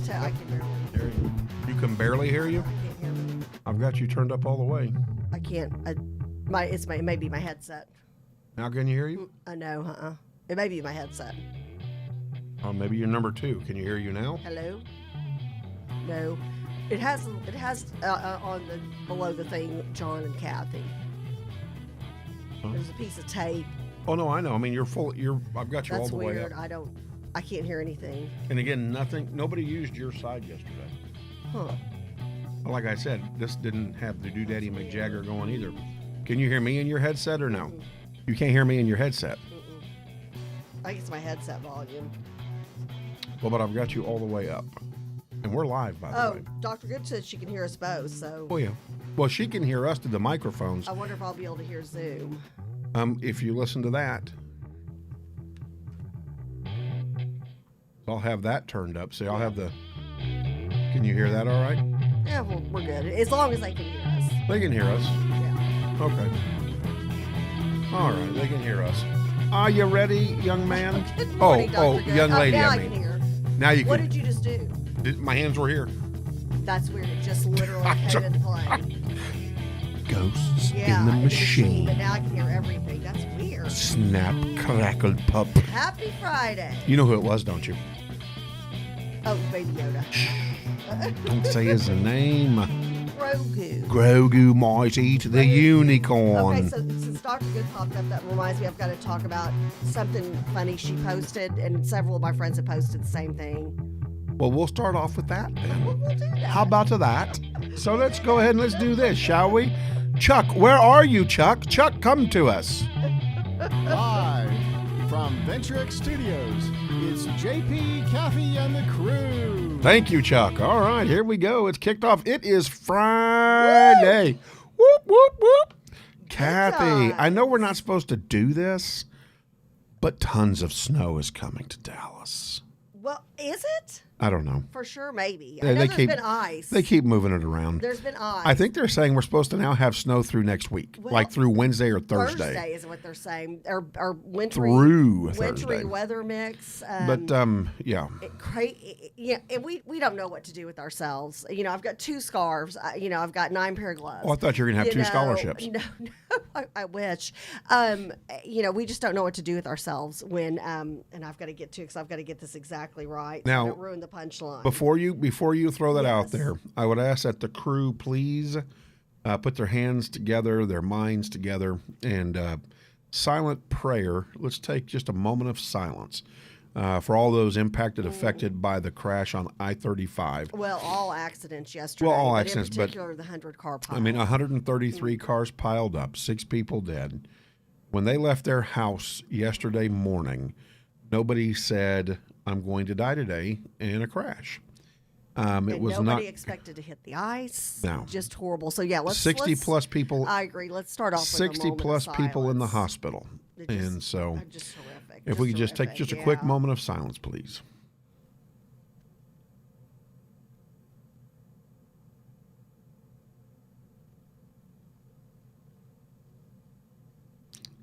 I can barely There you can barely hear you? I can't hear me. I've got you turned up all the way. I can't. It may be my headset. Now can you hear you? I know. It may be my headset. Oh, maybe you're number 2. Can you hear you now? Hello. No. It has on the below the thing, John and Kathy. Huh? There's a piece of tape. Oh no, I know. I mean, I've got you That's all the weird. way up. I can't hear anything. And again, nobody used your side yesterday. Huh. Well, like I said, this didn't have the Doodaddy McJagger going either. Can you hear me in your headset or no? Mm-mm. You can't hear me in your headset. Mm-mm. I think it's my headset volume. Well, but I've got you all the way up. And we're live, by the way. Dr. Good said she can hear us both, so Oh, yeah. Well, she can hear us through the microphones. I wonder if I'll be able to hear Zoom. If you listen to that. I'll have that turned up. See, I'll have the... Can you hear that all right? Yeah, well, we're good. As long as they can hear us. They can hear us. Yeah. Okay. All right, they can hear us. Are you ready, young man? Good morning, Dr. Good. Young lady, now I I mean. can hear. Now you What can... did you just do? My hands were here. That's weird. It just literally came into play. Ghosts Yeah, in the in machine. But now I can hear everything. That's weird. Snap, crackled pup. Happy Friday. You know who it was, don't you? Oh, Baby Yoda. Don't say his name. Grogu. Grogu might eat the unicorn. Okay, so since Dr. Good popped up, that reminds me I've got to talk about something funny she posted, and several of my friends have posted the same thing. Well, we'll start off with that then. We'll do that. How about that? So let's go ahead and let's do this, shall we? Chuck, where are you, Chuck? Chuck, come to us. Live from Venture Studios, it's JP, Kathy, and the crew. Thank you, Chuck. All right, here we go. It's kicked off. It is Friday. Whoop, whoop, whoop. Kathy, I know we're not supposed to do this, but tons of snow is coming to Dallas. Well, is it? I don't know. For sure, maybe. They- I know they there's keep- been ice. They keep moving it around. There's been ice. I think they're saying we're supposed to now have snow through next week, Well, like through Wednesday or Thursday. Thursday is what they're saying. Or wintry, Through wintry Thursday. weather mix. But yeah. Yeah, and we don't know what to do with ourselves. You know, I've got 2 scarves. I've got 9 pair of gloves. Oh, I thought you were gonna have 2 scholarships. No, I wish. We just don't know what to do with ourselves when. And I've got to get to because I've got to get this exactly right. So Now, I don't ruin the punchline. Before you throw that out Yes. there, I would ask that the crew please put their hands together, their minds together, and silent prayer. Let's take just a moment of silence for all those impacted, affected by the crash on I-35. Well, all accidents yesterday. Well, all but accidents, in but- particular, the 100-car pile. I mean, 133 cars piled up, 6 people dead. When they left their house yesterday morning, nobody said, "I'm going to die today in a crash." It was nobody not expected to hit the ice. No. Just horrible. So yeah, let's 60 plus people. I agree. Let's start off with a 60 moment plus of people in the silence. hospital. It just- And so just horrific. if we could just take horrific, just a quick yeah. moment of silence, please.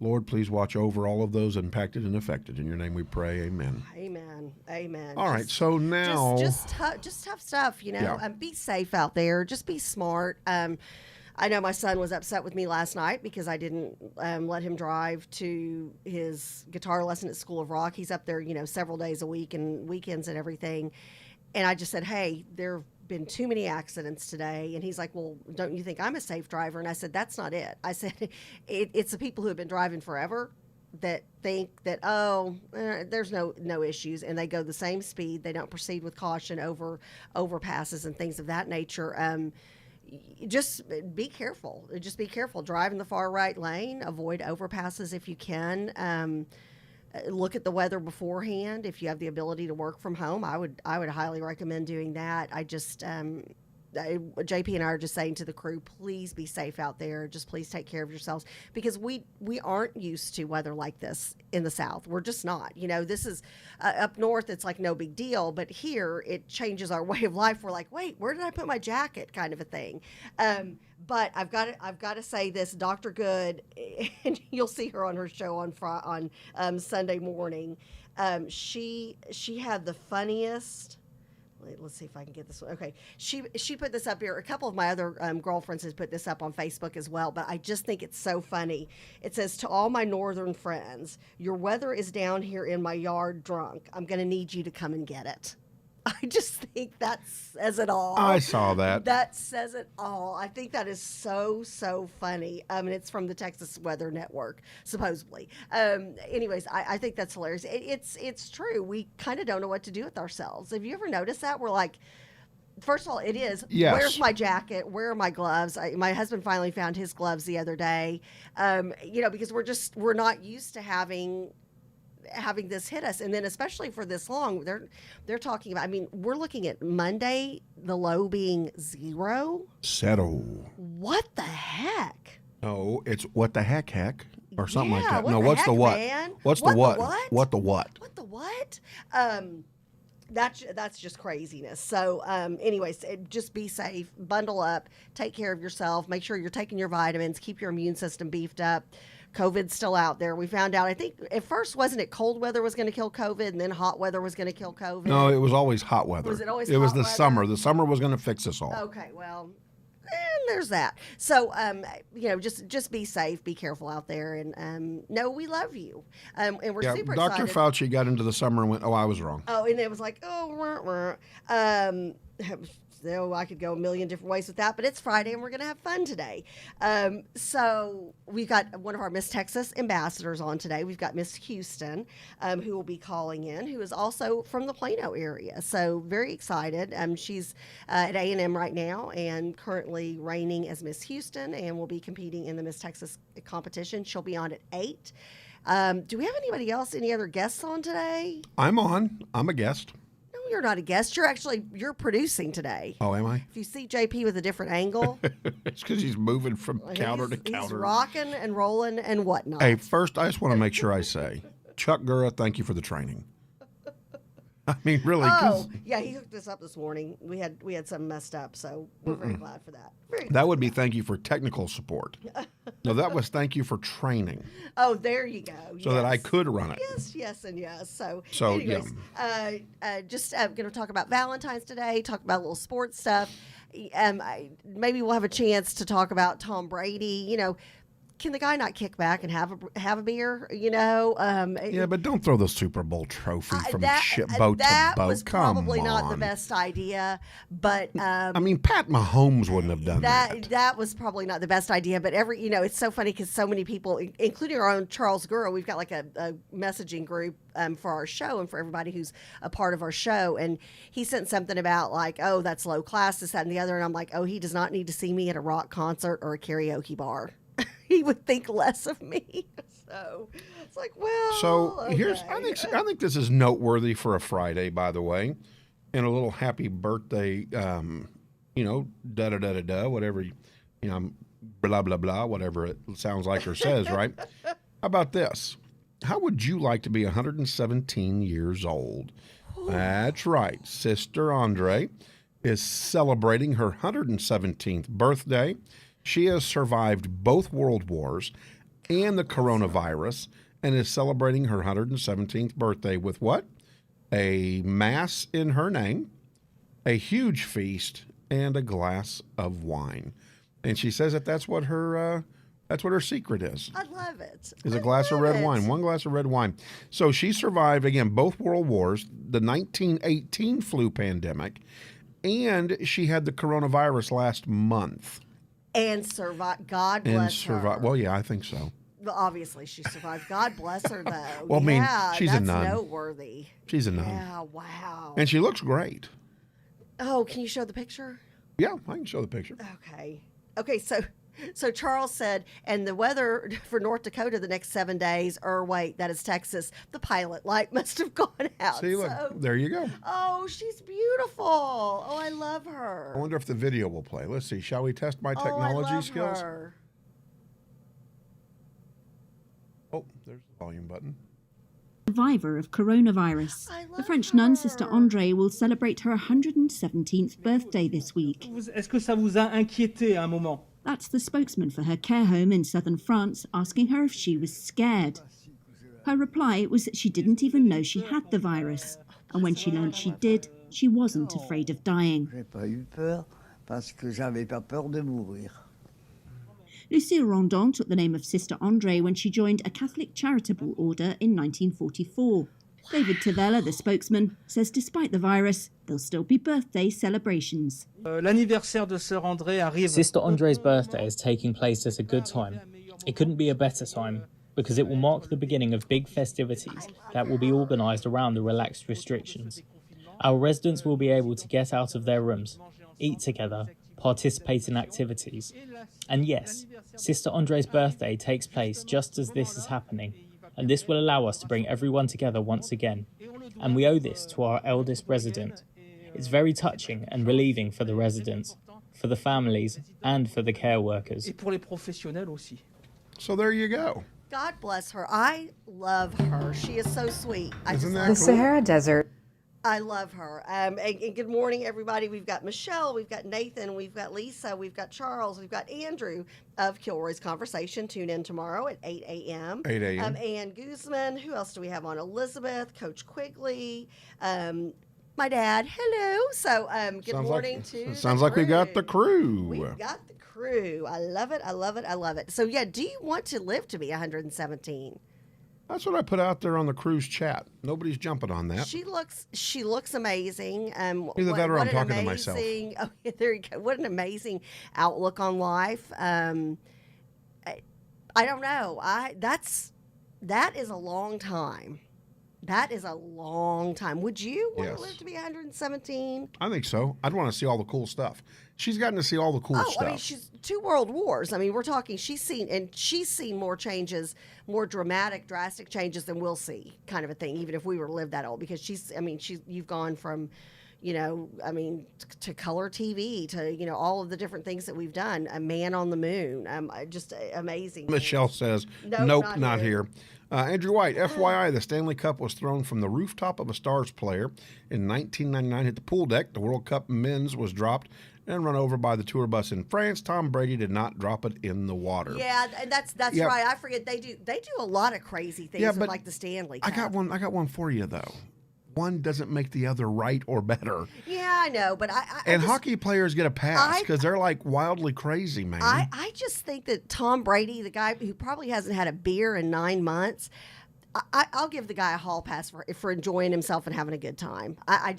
Lord, please watch over all of those impacted and affected. In your name we pray, amen. Amen. Amen. All right, so now... just tough stuff, you know. Yeah. Be safe out there. Just be smart. I know my son was upset with me last night because I didn't let him drive to his guitar lesson at School of Rock. He's up there, several days a week and weekends and everything. And I just said, hey, there have been too many accidents today. And he's like, well, don't you think I'm a safe driver? And I said, that's not it. I said, it's the people who have been driving forever that think that, there's no issues, and they go the same speed. They don't proceed with caution over overpasses and things of that nature. Just be careful. Just be careful. Drive in the far right lane. Avoid overpasses if you can. Look at the weather beforehand. If you have the ability to work from home, I would highly recommend doing that. JP and I are just saying to the crew, please be safe out there. Just please take care of yourselves, because we aren't used to weather like this in the South. We're just not. This is up north. It's like no big deal, but here it changes our way of life. We're like, wait, where did I put my jacket? Kind of a thing. But I've got to say this, Dr. Good, and you'll see her on her show on Sunday morning. She had the funniest. let's see if I can get this one. Okay, she put this up here. A couple of my other girlfriends has put this up on Facebook as well, but I just think it's so funny. It says, to all my northern friends, your weather is down here in my yard drunk. I'm going to need you to come and get it. I just think that says it all. I saw that. That says it all. I think that is so funny. And it's from the Texas Weather Network, supposedly. Anyways, I think that's hilarious. It's true. We kind of don't know what to do with ourselves. Have you ever noticed that? We're like, first of all, it is, yes. Where's my jacket? Where are my gloves? My husband finally found his gloves the other day, because we're not used to having this hit us, and then especially for this long, they're talking about, I mean, we're looking at Monday, the low being 0. Settle. What the heck? No, it's what the heck or something like that. What No, the what's heck, the what? Man? What's what the what? What the what? What the what? That's just craziness. So, anyways, just be safe, bundle up, take care of yourself, make sure you're taking your vitamins, keep your immune system beefed up. COVID's still out there. We found out, I think at first, wasn't it cold weather was going to kill COVID, and then hot weather was going to kill COVID? No, it was always hot weather. Was it always It was hot the weather? summer. The summer was going to fix us all. Okay, well, there's that. So, just be safe, be careful out there, and no, we love you. And we're super Dr. excited. Fauci got into the summer and went, oh, I was wrong. Oh, and it was like, so I could go a million different ways with that, but it's Friday and we're going to have fun today. So we've got one of our Miss Texas ambassadors on today. We've got Miss Houston, who will be calling in, who is also from the Plano area. So very excited. She's at A&M right now and currently reigning as Miss Houston, and will be competing in the Miss Texas competition. She'll be on at 8. Do we have anybody else, any other guests on today? I'm on. I'm a guest. No, you're not a guest. You're producing today. Oh, am I? If you see JP with a different angle, It's because he's moving from counter to counter. He's rocking and rolling and whatnot. Hey, first, I just want to make sure I say, Chuck Gura, thank you for the training. I mean, really. Oh, yeah, he hooked us up this morning. We had some messed up, so we're very glad for that. That would be thank you for technical support. No, that was thank you for training. Oh, there you go. So that I could run it. Yes, and yes. So yeah. anyways, just going to talk about Valentine's today, talk about a little sports stuff. Maybe we'll have a chance to talk about Tom Brady. Can the guy not kick back and have a beer? Yeah, but don't throw the Super Bowl trophy from boat to that boat. was Come probably on. not the best idea, but I mean, Pat Mahomes wouldn't have done that. That was probably not the best idea. But it's so funny because so many people, including our own Charles Gura, we've got like a messaging group for our show and for everybody who's a part of our show, and he sent something about like, oh, that's low class, this, that, and the other, and I'm like, oh, he does not need to see me at a rock concert or a karaoke bar. He would think less of me. So it's like, well. So okay. I think this is noteworthy for a Friday, by the way, and a little happy birthday. Da da da da da, whatever, blah blah blah, whatever it sounds like or says, right? How about this? How would you like to be 117 years old? That's right. Sister Andre is celebrating her 117th birthday. She has survived both world wars and the coronavirus and is celebrating her 117th birthday with what? A mass in her name, a huge feast, and a glass of wine. And she says that's what her secret is. I love it. Is a glass of red wine, one glass of red wine. So she survived, again, both world wars, the 1918 flu pandemic, and she had the coronavirus last month. And survive. God bless her. Well, yeah, I think so. Well, obviously, she survived. God bless her, though. Well, I mean, she's a nun. That's noteworthy. She's a nun. Yeah, wow. And she looks great. Oh, can you show the picture? Yeah, I can show the picture. Okay, so Charles said, and the weather for North Dakota the next 7 days, or wait, that is Texas, the pilot light must have gone out. See, look, there you go. Oh, she's beautiful. Oh, I love her. I wonder if the video will play. Let's see. Shall we test my technology I love skills? Her. Oh, there's the volume button. Survivor of coronavirus. The French nun, Sister Andre, will celebrate her 117th birthday this week. Est-ce que ça vous a inquiété à un moment? That's the spokesman for her care home in southern France asking her if she was scared. Her reply was that she didn't even know she had the virus, and when she learned she did, she wasn't afraid of dying. J'ai pas eu peur parce que j'avais pas peur de mourir. Lucille Rondon took the name of Sister Andre when she joined a Catholic charitable order in 1944. David Tavella, the spokesman, says despite the virus, there'll still be birthday celebrations. L'anniversaire de Sœur André arrive. Sister Andre's birthday is taking place at a good time. It couldn't be a better time, because it will mark the beginning of big festivities that will be organised around the relaxed restrictions. Our residents will be able to get out of their rooms, eat together, participate in activities. And yes, Sister Andre's birthday takes place just as this is happening, and this will allow us to bring everyone together once again. And we owe this to our eldest resident. It's very touching and relieving for the residents, for the families, and for the care workers. Et pour les professionnels aussi. So there you go. God bless her. I love her. She is so sweet. Isn't that The cool? Sahara Desert. I love her. And good morning, everybody. We've got Michelle, we've got Nathan, we've got Lisa, we've got Charles, we've got Andrew of Kilroy's Conversation. Tune in tomorrow at 8 a.m. 8 a.m. Ann Guzman. Who else do we have on? Elizabeth, Coach Quigley, my dad. Hello. So good morning to Sounds the like we got the crew. We've got the crew. I love it. I love it. I love it. So yeah, do you want to live to be 117? That's what I put out there on the cruise chat. Nobody's jumping on that. She looks amazing. Either that or I'm talking to myself. Oh, there you go. What an amazing outlook on life. I don't know. That is a long time. That is a long time. Would you want Yes. to live to be 117? I think so. I'd want to see all the cool stuff. She's gotten to see all the cool stuff. I mean, she's 2 world wars. I mean, we're talking. She's seen more changes, more drastic changes than we'll see, kind of a thing. Even if we were to live that old, because you've gone from, to color TV to all of the different things that we've done. A Man on the Moon, just amazing. Michelle says, Nope, nope, not not here. here. Andrew White, FYI, the Stanley Cup was thrown from the rooftop of a Stars player in 1999, hit the pool deck. The World Cup men's was dropped and run over by the tour bus in France. Tom Brady did not drop it in the water. Yeah, and that's Yeah. right. I forget they do a lot of crazy things with like the Stanley Cup. I got one for you though. One doesn't make the other right or better. Yeah, I know, but And hockey players get a pass because they're like wildly crazy, man. I just think that Tom Brady, the guy who probably hasn't had a beer in 9 months, I'll give the guy a hall pass for enjoying himself and having a good time. I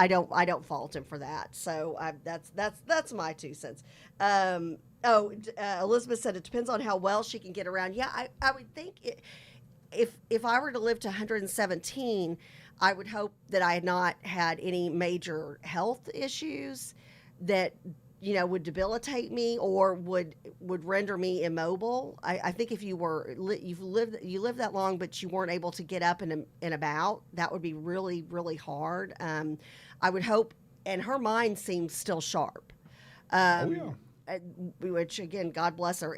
don't fault him for that. So that's my 2 cents. Elizabeth said it depends on how well she can get around. Yeah, I would think if I were to live to 117, I would hope that I had not had any major health issues that would debilitate me or would render me immobile. I think if you lived that long but you weren't able to get up and about, that would be really, really hard. I would hope, and her mind seems still sharp. Which again, God bless her.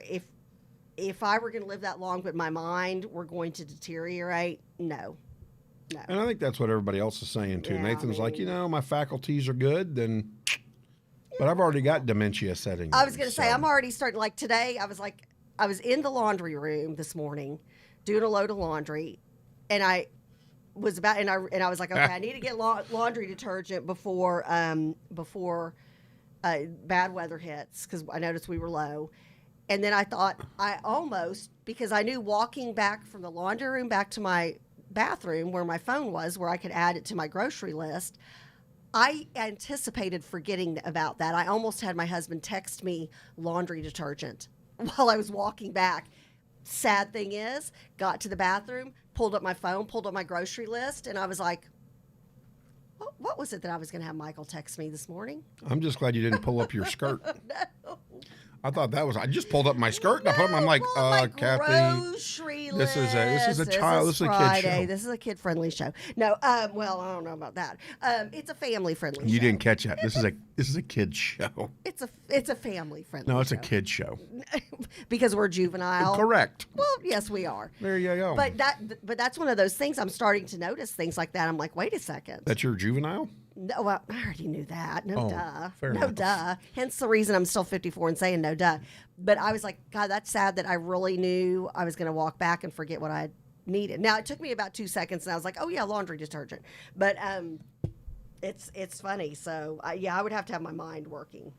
If I were going to live that long but my mind were going to deteriorate, no. And I think that's what everybody else is saying too. Yeah, Nathan's like, my faculties are good, then. But I've already got dementia setting. I was going to say, I'm already starting. Like today, I was in the laundry room this morning, doing a load of laundry, and I was about, and I was like, okay, I need to get laundry detergent before bad weather hits, because I noticed we were low. And then I thought because I knew walking back from the laundry room back to my bathroom where my phone was, where I could add it to my grocery list, I anticipated forgetting about that. I almost had my husband text me laundry detergent while I was walking back. Sad thing is, got to the bathroom, pulled up my phone, pulled up my grocery list, and I was like, what was it that I was going to have Michael text me this morning? I'm just glad you didn't pull up your skirt. No. I thought I just pulled up my skirt and I put them. I'm like, Kathy, grocery this is a list. child. This This is a Friday. kid show. This is a kid-friendly show. No, well, I don't know about that. It's a family-friendly show. You didn't catch that. This is a kid's show. It's a family-friendly. No, it's show. a kid's show. Because we're juvenile. Correct. Well, yes, we are. There you go. But that's one of those things. I'm starting to notice things like that. I'm like, wait a second. That's your juvenile? No, well, I already knew that. No, duh. Fair No, enough. duh. Hence the reason I'm still 54 and saying no, duh. But I was like, God, that's sad that I really knew I was going to walk back and forget what I needed. Now, it took me about 2 seconds, and I was like, oh, yeah, laundry detergent. But It's funny. So yeah, I would have to have my mind working.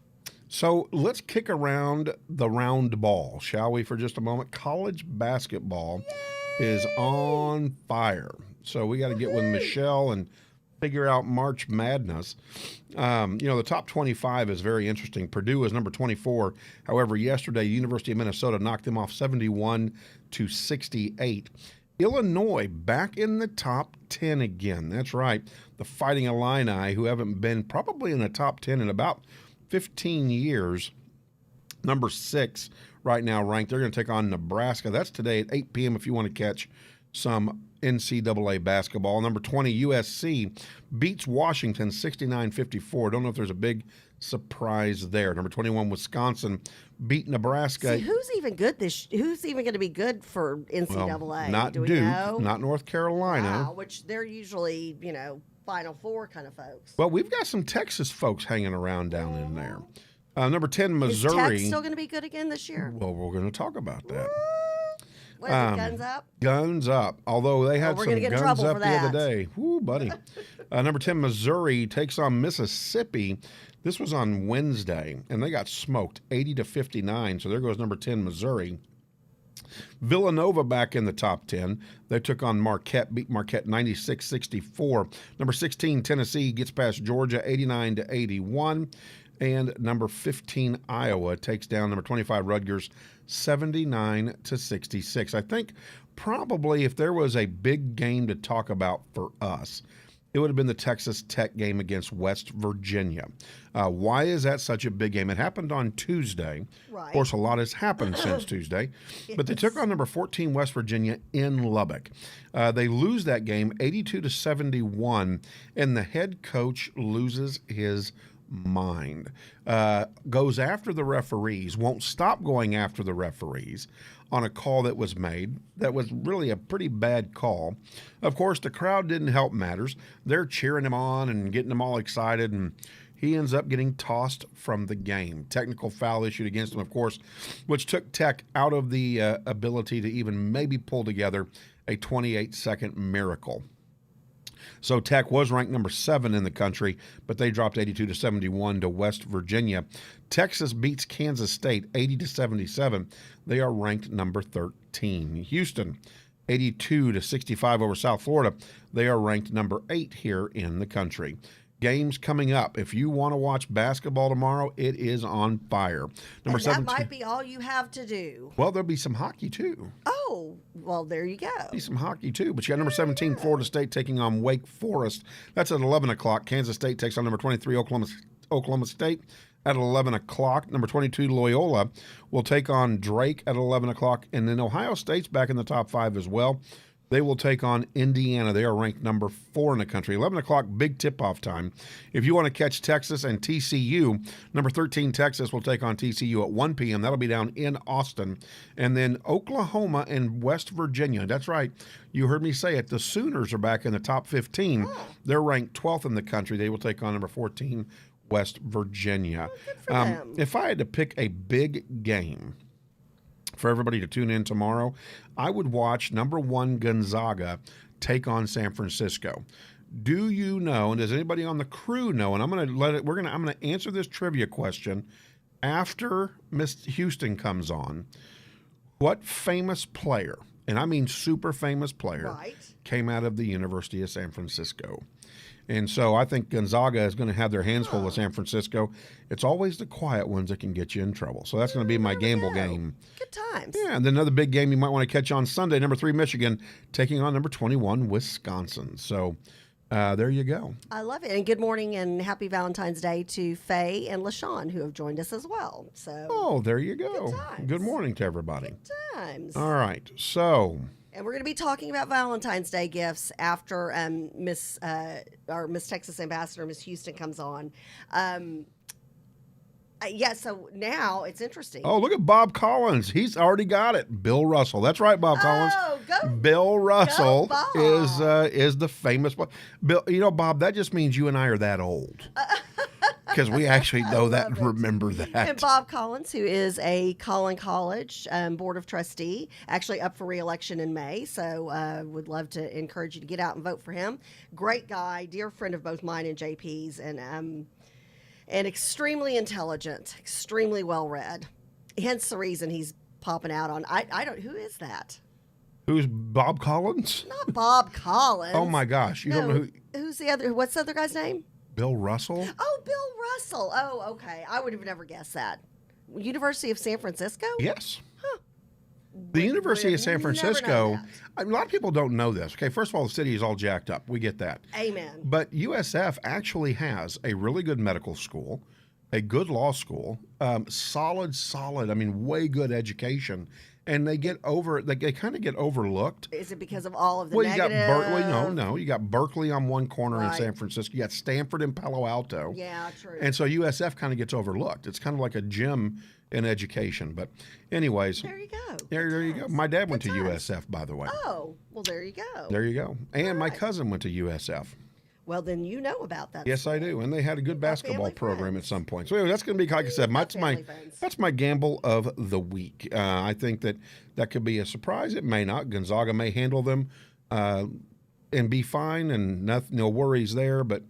So let's kick around the round ball, shall we, for just a moment? College basketball is on fire. So we got to get with Michelle and figure out March Madness. The top 25 is very interesting. Purdue is number 24. However, yesterday, University of Minnesota knocked them off 71-68. Illinois back in the top 10 again. That's right. The Fighting Illini, who haven't been probably in the top 10 in about 15 years. Number 6 right now ranked. They're going to take on Nebraska. That's today at 8 p.m. if you want to catch some NCAA basketball. Number 20, USC beats Washington 69-54. Don't know if there's a big surprise there. Number 21, Wisconsin beat Nebraska. See, who's even good who's even going to be good for NCAA? Well, not Do we Duke, know? not North Carolina. Wow, which they're usually, Final Four kind of folks. Well, we've got some Texas folks hanging around down in there. Number 10, Is Missouri. Tech still going to be good again this year? Well, we're going to talk about that. What is it, guns up? Guns up. Although they had we're some gonna get in guns trouble up for the other that. day. Woo, buddy. Number 10, Missouri takes on Mississippi. This was on Wednesday, and they got smoked 80-59. So there goes number 10, Missouri. Villanova back in the top 10. They took on Marquette, beat Marquette 96-64. Number 16, Tennessee gets past Georgia 89-81. And number 15, Iowa takes down number 25, Rutgers 79-66. I think probably if there was a big game to talk about for us, it would have been the Texas Tech game against West Virginia. Why is that such a big game? It happened on Tuesday. Right. Of course, a lot has happened since Tuesday. But they took on number 14, West Virginia in Lubbock. They lose that game 82-71, and the head coach loses his mind. Goes after the referees, won't stop going after the referees on a call that was made that was really a pretty bad call. Of course, the crowd didn't help matters. They're cheering him on and getting him all excited, and he ends up getting tossed from the game. Technical foul issued against him, of course, which took Tech out of the ability to even maybe pull together a 28-second miracle. So Tech was ranked number 7 in the country, but they dropped 82-71 to West Virginia. Texas beats Kansas State 80-77. They are ranked number 13. Houston 82-65 over South Florida. They are ranked number 8 here in the country. Games coming up. If you want to watch basketball tomorrow, it is on fire. Number and 17. that might be all you have to do. Well, there'll be some hockey too. Oh, well, there you go. Be some hockey too. But you got number 17, Florida State taking on Wake Forest. That's at 11 o'clock. Kansas State takes on number 23, Oklahoma State at 11 o'clock. Number 22, Loyola will take on Drake at 11 o'clock. And then Ohio State's back in the top 5 as well. They will take on Indiana. They are ranked number 4 in the country. 11 o'clock, big tip-off time. If you want to catch Texas and TCU, number 13, Texas will take on TCU at 1 p.m. That'll be down in Austin. And then Oklahoma and West Virginia. That's right. You heard me say it. The Sooners are back in the top 15. They're ranked 12th in the country. They will take on number 14, West Virginia. Good for them. If I had to pick a big game for everybody to tune in tomorrow, I would watch number 1 Gonzaga take on San Francisco. Do you know, and does anybody on the crew know, and I'm going to answer this trivia question after Miss Houston comes on, what famous player, and I mean super famous player, Right. came out of the University of San Francisco? And so I think Gonzaga is going to have their hands full with San Francisco. It's always the quiet ones that can get you in trouble. So that's going to be my gamble go. game. Good times. Yeah, and then another big game you might want to catch on Sunday, number 3, Michigan, taking on number 21, Wisconsin. So there you go. I love it. And good morning and happy Valentine's Day to Faye and LaShawn, who have joined us as well. So Oh, there you go. Good times. Good morning to everybody. times. All right, so And we're going to be talking about Valentine's Day gifts after Miss Texas Ambassador, Miss Houston, comes on. So now it's interesting. oh, look at Bob Collins. He's already got it. Bill Russell. That's right, Bob Collins. Oh, go. Bill Russell Bob. is the famous one. Bill, Bob, that just means you and I are that old. because we actually know that and love it. remember And that. Bob Collins, who is a Collin College Board of Trustee, actually up for re-election in May. So would love to encourage you to get out and vote for him. Great guy, dear friend of both mine and JP's, and extremely intelligent, extremely well read. Hence the reason he's popping out on. I don't. Who is that? Who's Bob Collins? Not Bob Collins. Oh my gosh, you don't know Who's the other? What's the other guy's name? Bill Russell? Oh, Bill Russell. Oh, okay. I would have never guessed that. University of San Francisco? Yes. The University of San Francisco, a lot of people don't know this. Okay, first of all, the city is all jacked up. We get that. Amen. But USF actually has a really good medical school, a good law school, solid, I mean, way good education. And they kind of get overlooked. Is it because of all of the Well, you got negative? no. You got Berkeley on one corner in Right. San Francisco. You got Stanford in Palo Alto. Yeah, true. And so USF kind of gets overlooked. It's kind of like a gym in education. But anyways, there you go. there you go. My dad went to Good times. USF, by the way. Oh, well, there you go. There you go. And my right. cousin went to USF. Well, then you know about that. Yes, I do. And they had a good got basketball family program friends. at some point. So anyway, that's going to be, like I said, got family friends. that's my gamble of the week. I think that could be a surprise. It may not. Gonzaga may handle them and be fine, and no worries there. But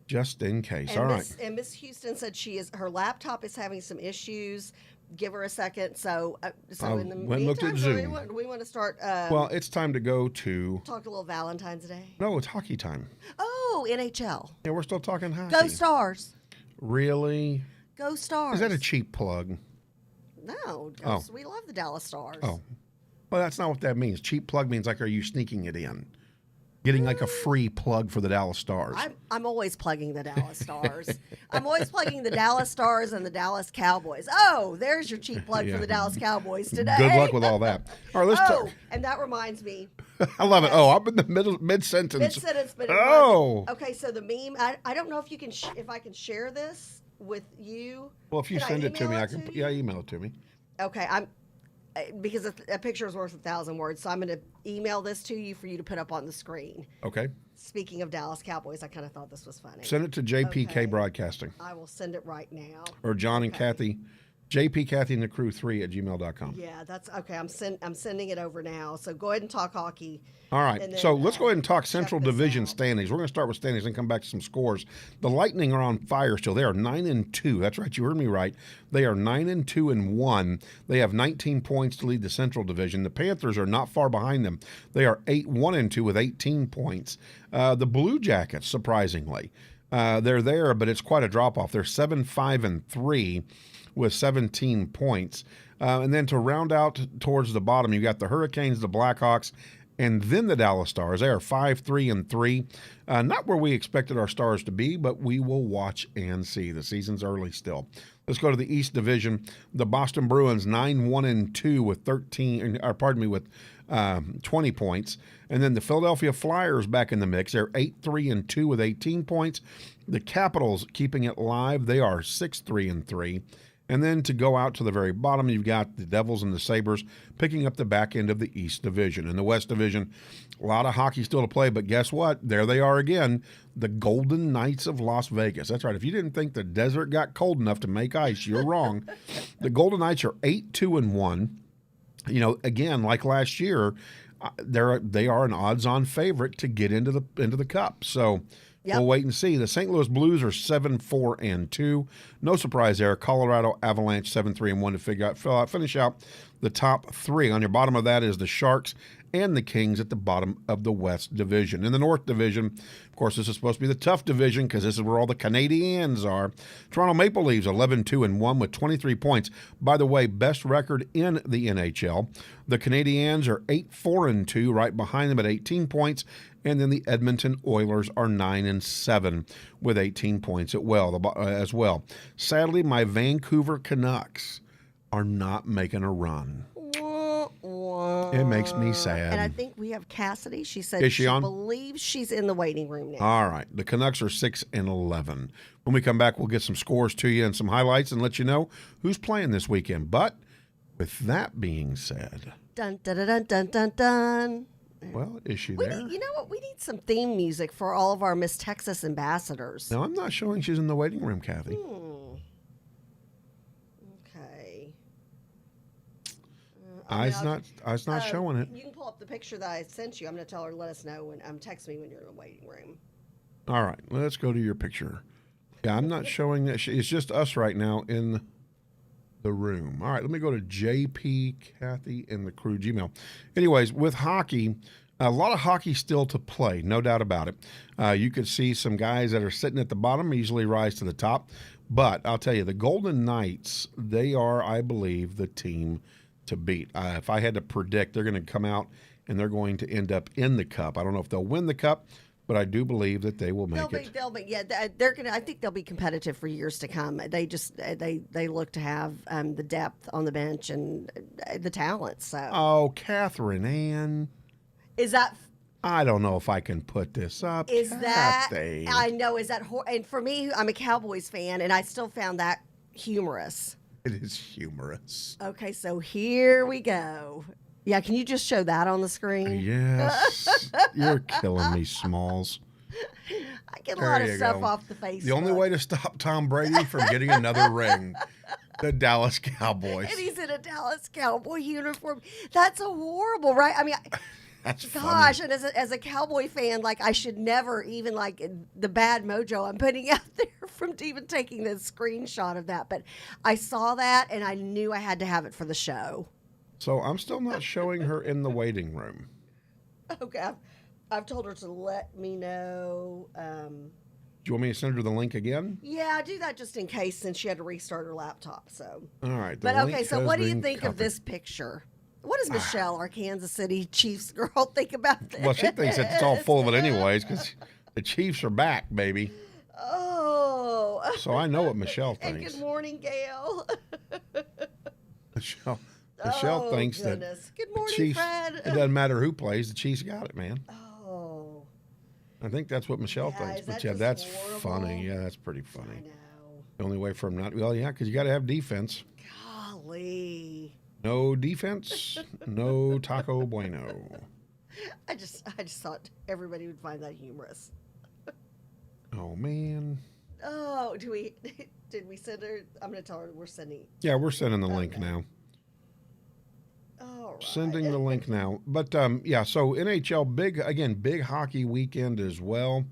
just in case. And All right. And Miss Houston said her laptop is having some issues. Give her a second. So in the went and looked at meantime, Zoom. we want to start. Well, it's time to go to. Talk a little Valentine's Day. No, it's hockey time. Oh, NHL. Yeah, we're still talking hockey. Go Stars. Really? Go Stars. Is that a cheap plug? No. Oh. We love the Dallas Stars. Oh. Well, that's not what that means. Cheap plug means like, are you sneaking it in? Getting like a free plug for the Dallas Stars. I'm always plugging the Dallas Stars. I'm always plugging the Dallas Stars and the Dallas Cowboys. Oh, there's your cheap plug Yeah. for the Dallas Cowboys today. Good luck with all that. All right, let's talk. And that reminds me. I love it. Oh, I'm in the mid-sentence. Mid-sentence, but it Oh. wasn't. Okay, so the meme, I don't know if you can, if I can share this with you. Well, if you Can send it to me, email I can. to Yeah, you? email it to me. Okay, because a picture is worth 1,000 words, so I'm going to email this to you for you to put up on the screen. Okay. Speaking of Dallas Cowboys, I kind of thought this was funny. Send it to JPK Okay. Broadcasting I will send it right now. or John and Okay. Kathy, JP Kathy and the Crew 3@gmail.com. Yeah, that's okay. I'm sending it over now. So go ahead and talk hockey. All right, And then, so let's go ahead and talk check Central this Division out. standings. We're going to start with standings and come back to some scores. The Lightning are on fire still. They are 9-2. That's right, you heard me right. They are 9-2-1. They have 19 points to lead the Central Division. The Panthers are not far behind them. They are 8-1-2 with 18 points. The Blue Jackets, surprisingly, they're there, but it's quite a drop off. They're 7-5-3 with 17 points. And then to round out towards the bottom, you got the Hurricanes, the Blackhawks, and then the Dallas Stars. They are 5-3-3. Not where we expected our Stars to be, but we will watch and see. The season's early still. Let's go to the East Division. The Boston Bruins 9-1-2 with 20 points. And then the Philadelphia Flyers back in the mix. They're 8-3-2 with 18 points. The Capitals keeping it live. They are 6-3-3. And then to go out to the very bottom, you've got the Devils and the Sabres picking up the back end of the East Division. In the West Division, a lot of hockey still to play, but guess what? There they are again, the Golden Knights of Las Vegas. That's right. If you didn't think the desert got cold enough to make ice, you're wrong. The Golden Knights are 8-2-1. You know, again, like last year, they are an odds-on favorite to get into the Cup. So Yep. we'll wait and see. The St. Louis Blues are 7-4-2. No surprise there. Colorado Avalanche 7-3-1 to finish out the top three. On your bottom of that is the Sharks and the Kings at the bottom of the West Division. In the North Division, of course, this is supposed to be the tough division because this is where all the Canadiens are. Toronto Maple Leafs 11-2-1 with 23 points. By the way, best record in the NHL. The Canadiens are 8-4-2, right behind them at 18 points. And then the Edmonton Oilers are 9-7 with 18 points as well. Sadly, my Vancouver Canucks are not making a run. It makes me sad. And I think we have Cassidy. She said Is she on? believes she's in the waiting room now. All right. The Canucks are 6-11. When we come back, we'll get some scores to you and some highlights and let you know who's playing this weekend. But with that being said, Dun dun dun dun dun dun. Well, is she We there? need, you know what? We need some theme music for all of our Miss Texas ambassadors. No, I'm not showing she's in the waiting room, Kathy. Okay. I's not showing it. You can pull up the picture that I sent you. I'm going to tell her, let us know when text me when you're in the waiting room. All right, let's go to your picture. Yeah, I'm not showing that. It's just us right now in the room. All right, let me go to JP, Kathy, and the crew Gmail. Anyways, with hockey, a lot of hockey still to play, no doubt about it. You could see some guys that are sitting at the bottom easily rise to the top. But I'll tell you, the Golden Knights, they are, I believe, the team to beat. If I had to predict, they're going to come out and they're going to end up in the cup. I don't know if they'll win the cup, but I do believe that they will make it. They're gonna. I think they'll be competitive for years to come. They just they look to have the depth on the bench and the talent. So, Oh, Catherine Ann, is that I don't know if I can put this up. is that Kathy. I know is that and for me, I'm a Cowboys fan, and I still found that humorous. It is humorous. Okay, so here we go. Yeah, can you just show that on the screen? Yes, you're killing me, Smalls. I get a There lot of you stuff go. off the Facebook. The only way to stop Tom Brady from getting another ring, the Dallas Cowboys. And he's in a Dallas Cowboy uniform. That's a horrible, right? I mean, That's gosh, funny. and as a Cowboy fan, like I should never even like the bad mojo I'm putting out there from even taking the screenshot of that. But I saw that and I knew I had to have it for the show. So I'm still not showing her in the waiting room. Okay, I've told her to let me know. Do you want me to send her the link again? Yeah, do that just in case since she had to restart her laptop. So, All right. the but link okay, so has what do you been think of copied. this picture? What does Michelle, our Kansas City Chiefs girl, think about this? Well, she thinks that it's all full of it anyways because the Chiefs are back, baby. Oh. So I know what Michelle And thinks. good morning, Gail. Michelle Oh, thinks goodness. that Good the morning, Chiefs, Fred. it doesn't matter who plays, the Chiefs got it, man. Oh, I think that's what Michelle Yeah, thinks. is But that yeah, just that's horrible? funny. Yeah, that's pretty I funny. know. The only way for him not, well, yeah, because you got to have defense. Golly. No defense, no taco bueno. I just thought everybody would find that humorous. Oh, man. Oh, did we send her? I'm going to tell her we're sending. Yeah, we're sending the link Okay. now. All right. Sending the link now. But yeah, so NHL, big hockey weekend as well.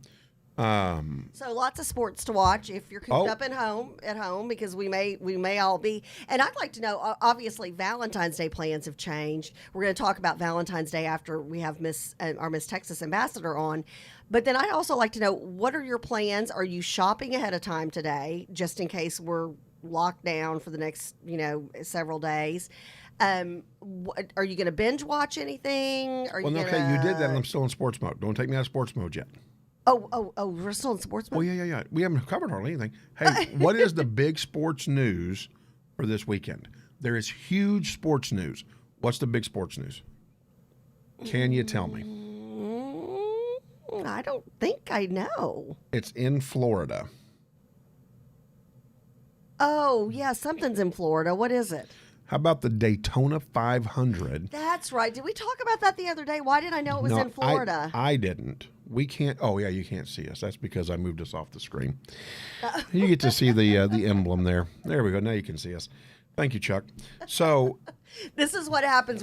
So lots of sports to watch if you're cooped Oh. up at home because we may all be. And I'd like to know. Obviously, Valentine's Day plans have changed. We're going to talk about Valentine's Day after we have our Miss Texas ambassador on. But then I'd also like to know, what are your plans? Are you shopping ahead of time today, just in case we're locked down for the next several days? Are you going to binge watch anything? Are Well, you okay, gonna... you did that, and I'm still in sports mode. Don't take me out of sports mode yet. Oh, we're still in sports mode? Oh, yeah. We haven't covered hardly anything. Hey, what is the big sports news for this weekend? There is huge sports news. What's the big sports news? Can you tell me? I don't think I know. It's in Florida. Oh, yeah, something's in Florida. What is it? How about the Daytona 500? That's right. Did we talk about that the other day? Why did I know it was No, in Florida? I didn't. We can't. Oh, yeah, you can't see us. That's because I moved us off the screen. You get to see the emblem there. There we go. Now you can see us. Thank you, Chuck. So, This is what happens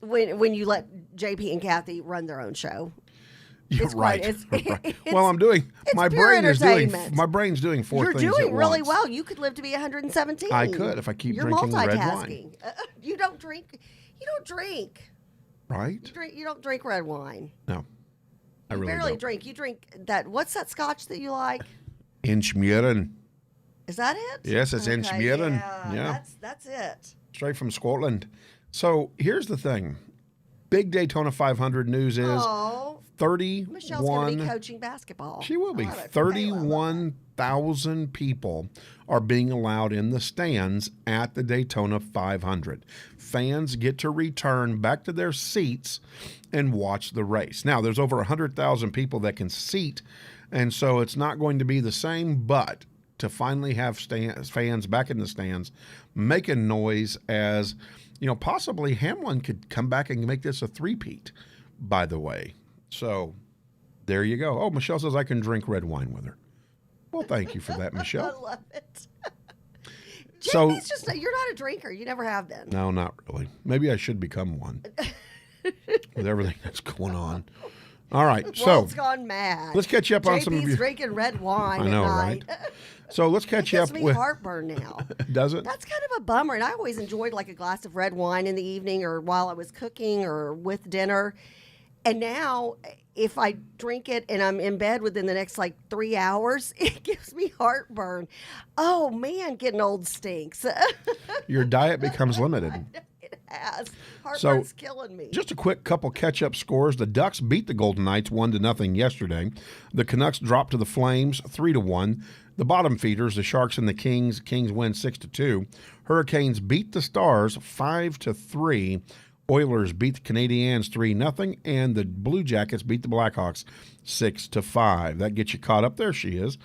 when you let JP and Kathy run their own show. you're It's right. quite- right. Well, I'm doing. My pure brain is doing. entertainment. My brain's doing four You're things doing at really once. well. You could live to be 117. I could if I keep You're drinking red wine. multitasking. You don't drink. You don't drink. Right? You don't drink red wine. No, I You really barely don't. drink. You drink that. What's that scotch that you like? Inchmuren. Is that it? Yes, it's Inchmuren. Yeah. That's it. Straight from Scotland. So here's the thing. Big Daytona 500 news is Oh, Michelle's going to be 31. coaching basketball. She will be. I love it. Halo, I love that. 31,000 people are being allowed in the stands at the Daytona 500. Fans get to return back to their seats and watch the race. Now, there's over 100,000 people that can seat, and so it's not going to be the same, but to finally have fans back in the stands making noise as, possibly Hamlin could come back and make this a three-peat. by the way. So there you go. Oh, Michelle says I can drink red wine with her. Well, thank you for that, I Michelle. love it. So- JP's just, you're not a drinker. You never have been. No, not really. Maybe I should become one with everything that's going on. All right, so World's gone mad. let's catch you up on some of JP's your. drinking red wine I know, at right? night. So let's catch It you up gives me with. heartburn now. Does it? That's kind of a bummer. And I always enjoyed like a glass of red wine in the evening or while I was cooking or with dinner. And now, if I drink it and I'm in bed within the next like 3 hours, it gives me heartburn. Oh man, getting old stinks. Your diet becomes limited. It has. Heartburn's So, killing me. Just a quick couple catch-up scores. The Ducks beat the Golden Knights 1-0 yesterday. The Canucks dropped to the Flames 3-1. The bottom feeders, the Sharks and the Kings. Kings win 6-2. Hurricanes beat the Stars 5-3. Oilers beat the Canadiens 3-0, and the Blue Jackets beat the Blackhawks 6-5. That gets you caught up. There she is.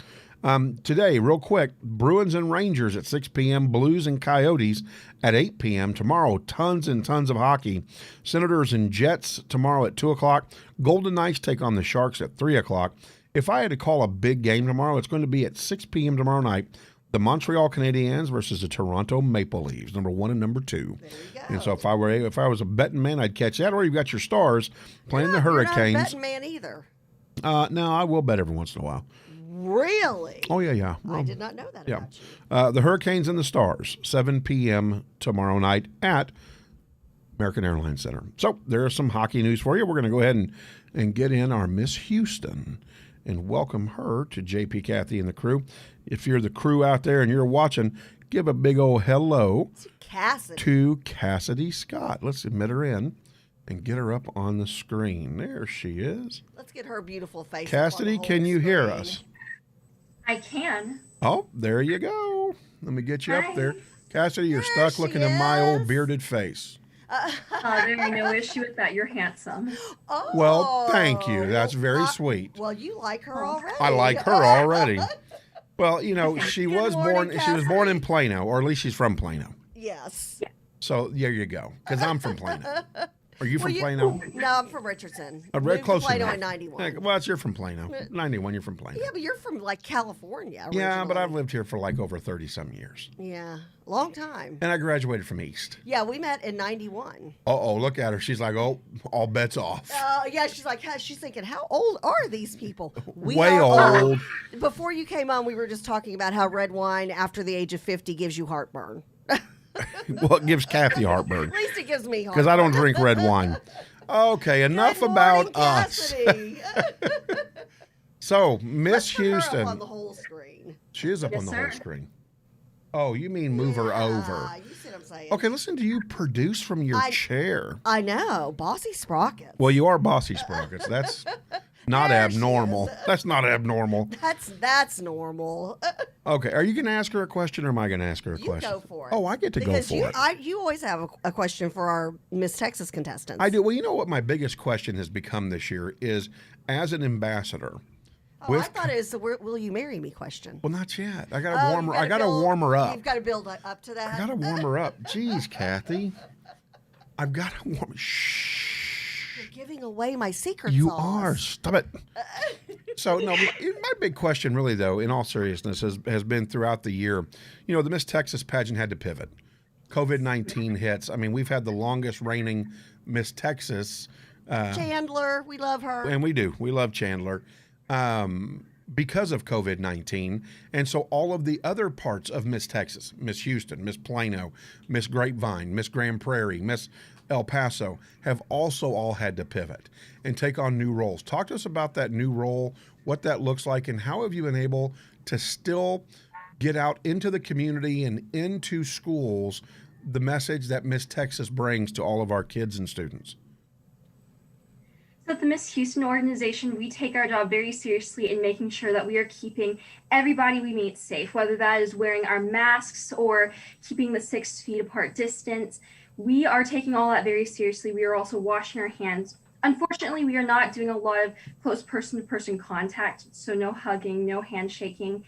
Today, real quick, Bruins and Rangers at 6 p.m., Blues and Coyotes at 8 p.m. Tomorrow, tons and tons of hockey. Senators and Jets tomorrow at 2 o'clock. Golden Knights take on the Sharks at 3 o'clock. If I had to call a big game tomorrow, it's going to be at 6 p.m. tomorrow night. The Montreal Canadiens versus the Toronto Maple Leafs, number 1 and number 2. There you go. And so if I was a betting man, I'd catch that. Or you've got your Stars playing the You're not a Hurricanes. betting man either. No, I will bet every once in a while. Really? Oh yeah. I did not know that Yeah. about you. The Hurricanes and the Stars, 7 p.m. tomorrow night at American Airlines Center. So there's some hockey news for you. We're going to go ahead and get in our Miss Houston and welcome her to JP, Kathy, and the crew. If you're the crew out there and you're watching, give a big old hello Cassidy. to Cassidy Scott. Let's admit her in and get her up on the screen. There she is. Let's get her beautiful face. up on the Cassidy, whole can you hear screen. us? I can. Oh, there you go. Let me get you up Hi. there. Cassidy, you're There stuck looking she at my old is. bearded face. There's no issue with that. You're handsome. Oh. Well, thank you. That's very I- sweet. Well, you like her already. I like her already. Well, you know, she Good was morning, born. She was born in Cassidy. Plano, or at least she's from Plano. Yes. So there you go. Because I'm from Plano. Are you from Well, Plano? No, I'm from Richardson. Very Moved to close Plano enough. in 91. Yeah, well, you're from Plano. 91, you're from Plano. Yeah, but you're from like California. Yeah, but I've originally. lived here for like over 30-some years. Yeah, long time. And I graduated from East. Yeah, we met in 91. Uh-oh, look at her. She's like, oh, all bets off. Yeah, she's like, she's thinking, how old are these people? We Way are old. Before you came on, we were just talking about how red wine after the age of 50 gives you heartburn. Well, it gives Kathy heartburn. At least it gives me heartburn. Because I don't drink red wine. Okay, enough Good about morning, us. Cassidy. So, Miss Let's put her up Houston. on the whole screen. She is up Yes, on the whole sir. screen. Oh, you mean move her over. You see what I'm saying? Okay, listen to you produce from your chair. I know. Bossy Sprockets. Well, you are bossy sprockets. That's not There she abnormal. is. That's not abnormal. That's normal. Okay, are you going to ask her a question or am I going to ask her a You question? go for it. Oh, I get to Because go for it. you always have a question for our Miss Texas contestants. I do. Well, you know what my biggest question has become this year is as an ambassador. Oh, I thought it was the "Will you marry me?" question. Well, not yet. I got Oh, to warm her. you I got to build- warm her up. You've got to build up to that. I got to warm her up. Jeez, Kathy. I've got to warm. Shh. You're giving away my secret You sauce. are. Stop it. So, no, my big question, really, though, in all seriousness, has been throughout the year. You know, the Miss Texas pageant had to pivot. COVID-19 hits. I mean, we've had the longest reigning Miss Texas. Chandler, we love her. And we do. We love Chandler. Because of COVID-19. And so all of the other parts of Miss Texas, Miss Houston, Miss Plano, Miss Grapevine, Miss Grand Prairie, Miss El Paso, have also all had to pivot and take on new roles. Talk to us about that new role, what that looks like, and how have you been able to still get out into the community and into schools the message that Miss Texas brings to all of our kids and students? So at the Miss Houston organization, we take our job very seriously in making sure that we are keeping everybody we meet safe, whether that is wearing our masks or keeping the 6 feet apart distance. We are taking all that very seriously. We are also washing our hands. Unfortunately, we are not doing a lot of close person-to-person contact, so no hugging, no handshaking.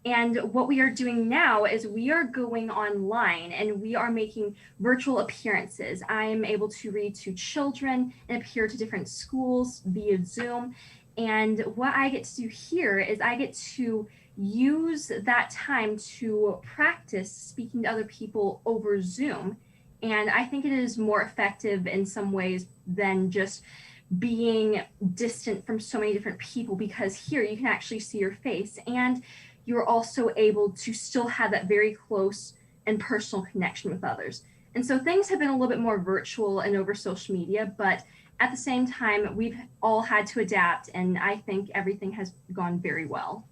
And what we are doing now is we are going online and we are making virtual appearances. I am able to read to children and appear to different schools via Zoom. And what I get to do here is I get to use that time to practice speaking to other people over Zoom. And I think it is more effective in some ways than just being distant from so many different people, because here you can actually see your face and you're also able to still have that very close and personal connection with others. And so things have been a little bit more virtual and over social media, but at the same time, we've all had to adapt, and I think everything has gone very well.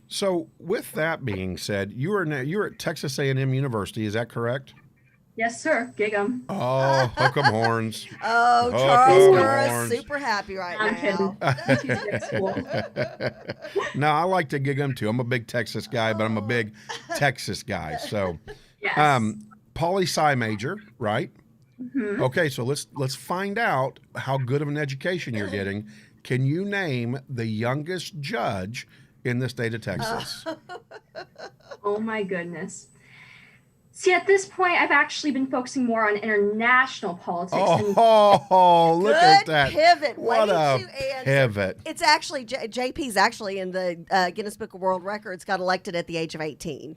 So, with that being said, you're at Texas A&M University. Is that correct? Yes, sir. Gig 'em. Oh, hook 'em horns. Oh, Hook Charles 'em Burris, horns. super happy right I'm now. kidding. She's at school. No, I like to gig 'em too. I'm a big Texas guy, but I'm a big Texas guy. So, Yes. Poli Sci major, right? Mhm. Okay, so let's find out how good of an education you're getting. Can you name the youngest judge in the state of Texas? Oh my goodness. See, at this point, I've actually been focusing more on international politics. and Oh, look at Good that. pivot. What Way a to answer. pivot. It's actually, JP's actually in the Guinness Book of World Records, got elected at the age of 18.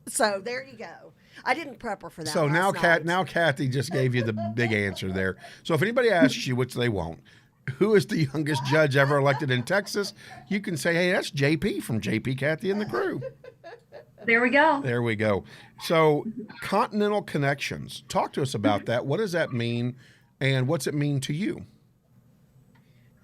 So there you go. I didn't prep her for that. So last night. now Kathy just gave you the big answer there. So if anybody asks you, which they won't, who is the youngest judge ever elected in Texas, you can say, hey, that's JP from JP, Kathy, and the Crew. there we go. There we go. So Continental Connections, talk to us about that. What does that mean, and what's it mean to you?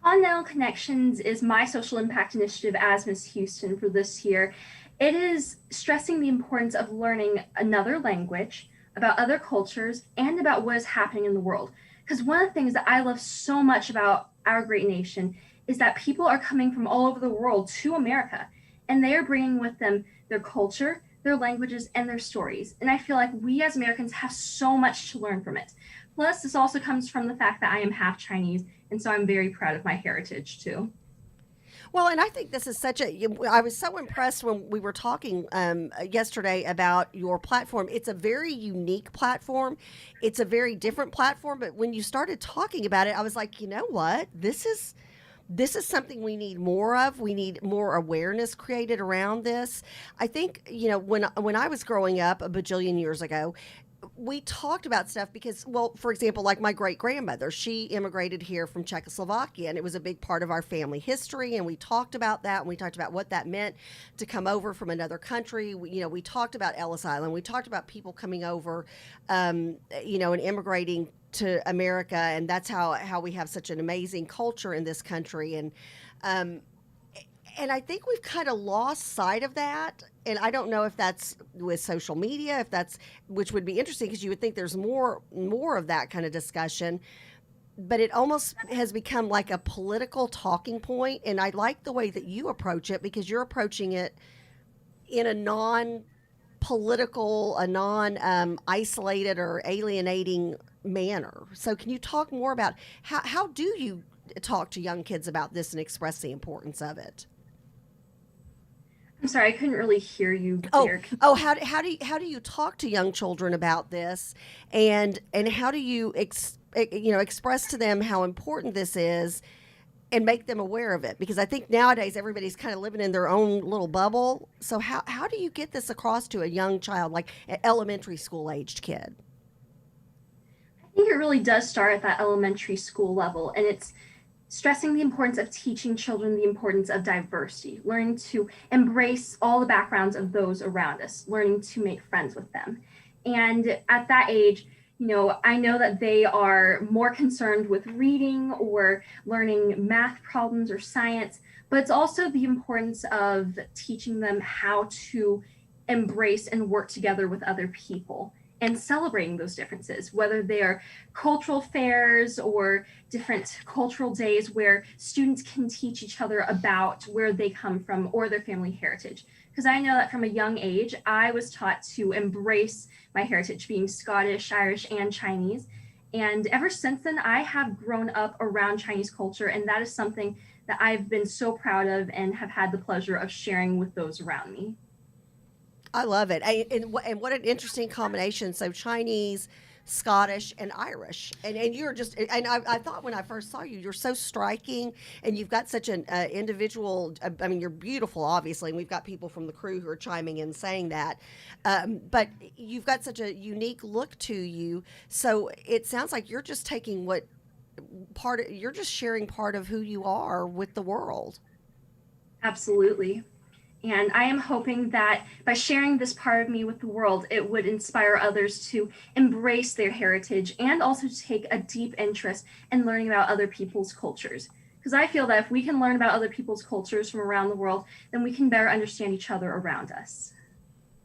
Continental Connections is my social impact initiative as Miss Houston for this year. It is stressing the importance of learning another language, about other cultures, and about what is happening in the world. Because one of the things that I love so much about our great nation is that people are coming from all over the world to America, and they are bringing with them their culture, their languages, and their stories. And I feel like we as Americans have so much to learn from it. Plus, this also comes from the fact that I am half Chinese, and so I'm very proud of my heritage too. Well, and I think this is I was so impressed when we were talking yesterday about your platform. It's a very unique platform. It's a very different platform. But when you started talking about it, I was like, you know what? This is something we need more of. We need more awareness created around this. I think, when I was growing up a bajillion years ago, we talked about stuff because, well, for example, like my great grandmother, she immigrated here from Czechoslovakia, and it was a big part of our family history. And we talked about that, and we talked about what that meant to come over from another country. We talked about Ellis Island. We talked about people coming over, and immigrating to America, and that's how we have such an amazing culture in this country. And I think we've kind of lost sight of that. And I don't know if that's with social media, which would be interesting because you would think there's more of that kind of discussion. But it almost has become like a political talking point. And I like the way that you approach it because you're approaching it in a non-political, a non-isolated or alienating manner. So can you talk more about how do you talk to young kids about this and express the importance of it? I'm sorry, I couldn't really hear you there. How do you talk to young children about this, and how do you express to them how important this is, and make them aware of it? Because I think nowadays everybody's kind of living in their own little bubble. So how do you get this across to a young child, like an elementary school aged kid? I think it really does start at that elementary school level, and it's stressing the importance of teaching children the importance of diversity, learning to embrace all the backgrounds of those around us, learning to make friends with them. And at that age, I know that they are more concerned with reading or learning math problems or science, but it's also the importance of teaching them how to embrace and work together with other people and celebrating those differences, whether they are cultural fairs or different cultural days where students can teach each other about where they come from or their family heritage. Because I know that from a young age, I was taught to embrace my heritage, being Scottish, Irish, and Chinese. And ever since then, I have grown up around Chinese culture, and that is something that I've been so proud of and have had the pleasure of sharing with those around me. I love it. And what an interesting combination. So Chinese, Scottish, and Irish. And you're just, and I thought when I first saw you, you're so striking and you've got such an individual, I mean, you're beautiful, obviously. And we've got people from the crew who are chiming in saying that. But you've got such a unique look to you. So it sounds like you're just taking you're just sharing part of who you are with the world. Absolutely. And I am hoping that by sharing this part of me with the world, it would inspire others to embrace their heritage and also to take a deep interest in learning about other people's cultures. Because I feel that if we can learn about other people's cultures from around the world, then we can better understand each other around us.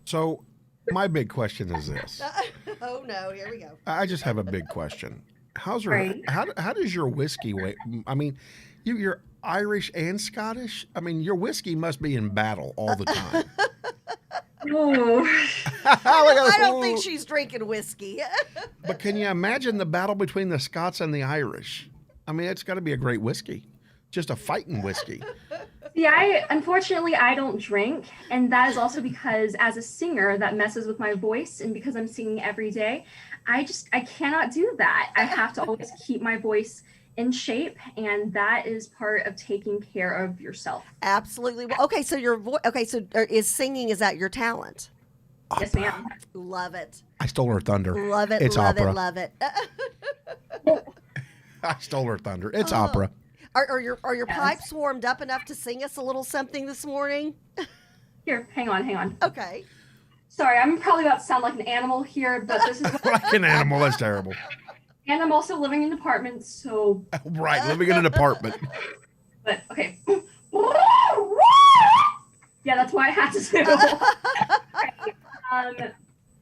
So my big question is this. Oh no, here we go. I just have a big question. How does your whiskey wait? I mean, you're Irish and Scottish? I mean, your whiskey must be in battle all the time. Oh. I don't think she's drinking whiskey. But can you imagine the battle between the Scots and the Irish? I mean, it's got to be a great whiskey. Just a fighting whiskey. Yeah, unfortunately, I don't drink. And that is also because as a singer, that messes with my voice. And because I'm singing every day, I cannot do that. I have to always keep my voice in shape, and that is part of taking care of yourself. Absolutely. Well, okay, so is singing, is that your talent? Yes, ma'am. Love it. I stole her thunder. Love it. It's love opera. it. Love it. I stole her thunder. It's opera. Are your Yes. pipes warmed up enough to sing us a little something this morning? Here, hang on. Okay. Sorry, I'm probably about to sound like an animal here, but this is Like an animal. That's terrible. and I'm also living in an apartment, so Right, living in an apartment. but okay. Yeah, that's why I had to do.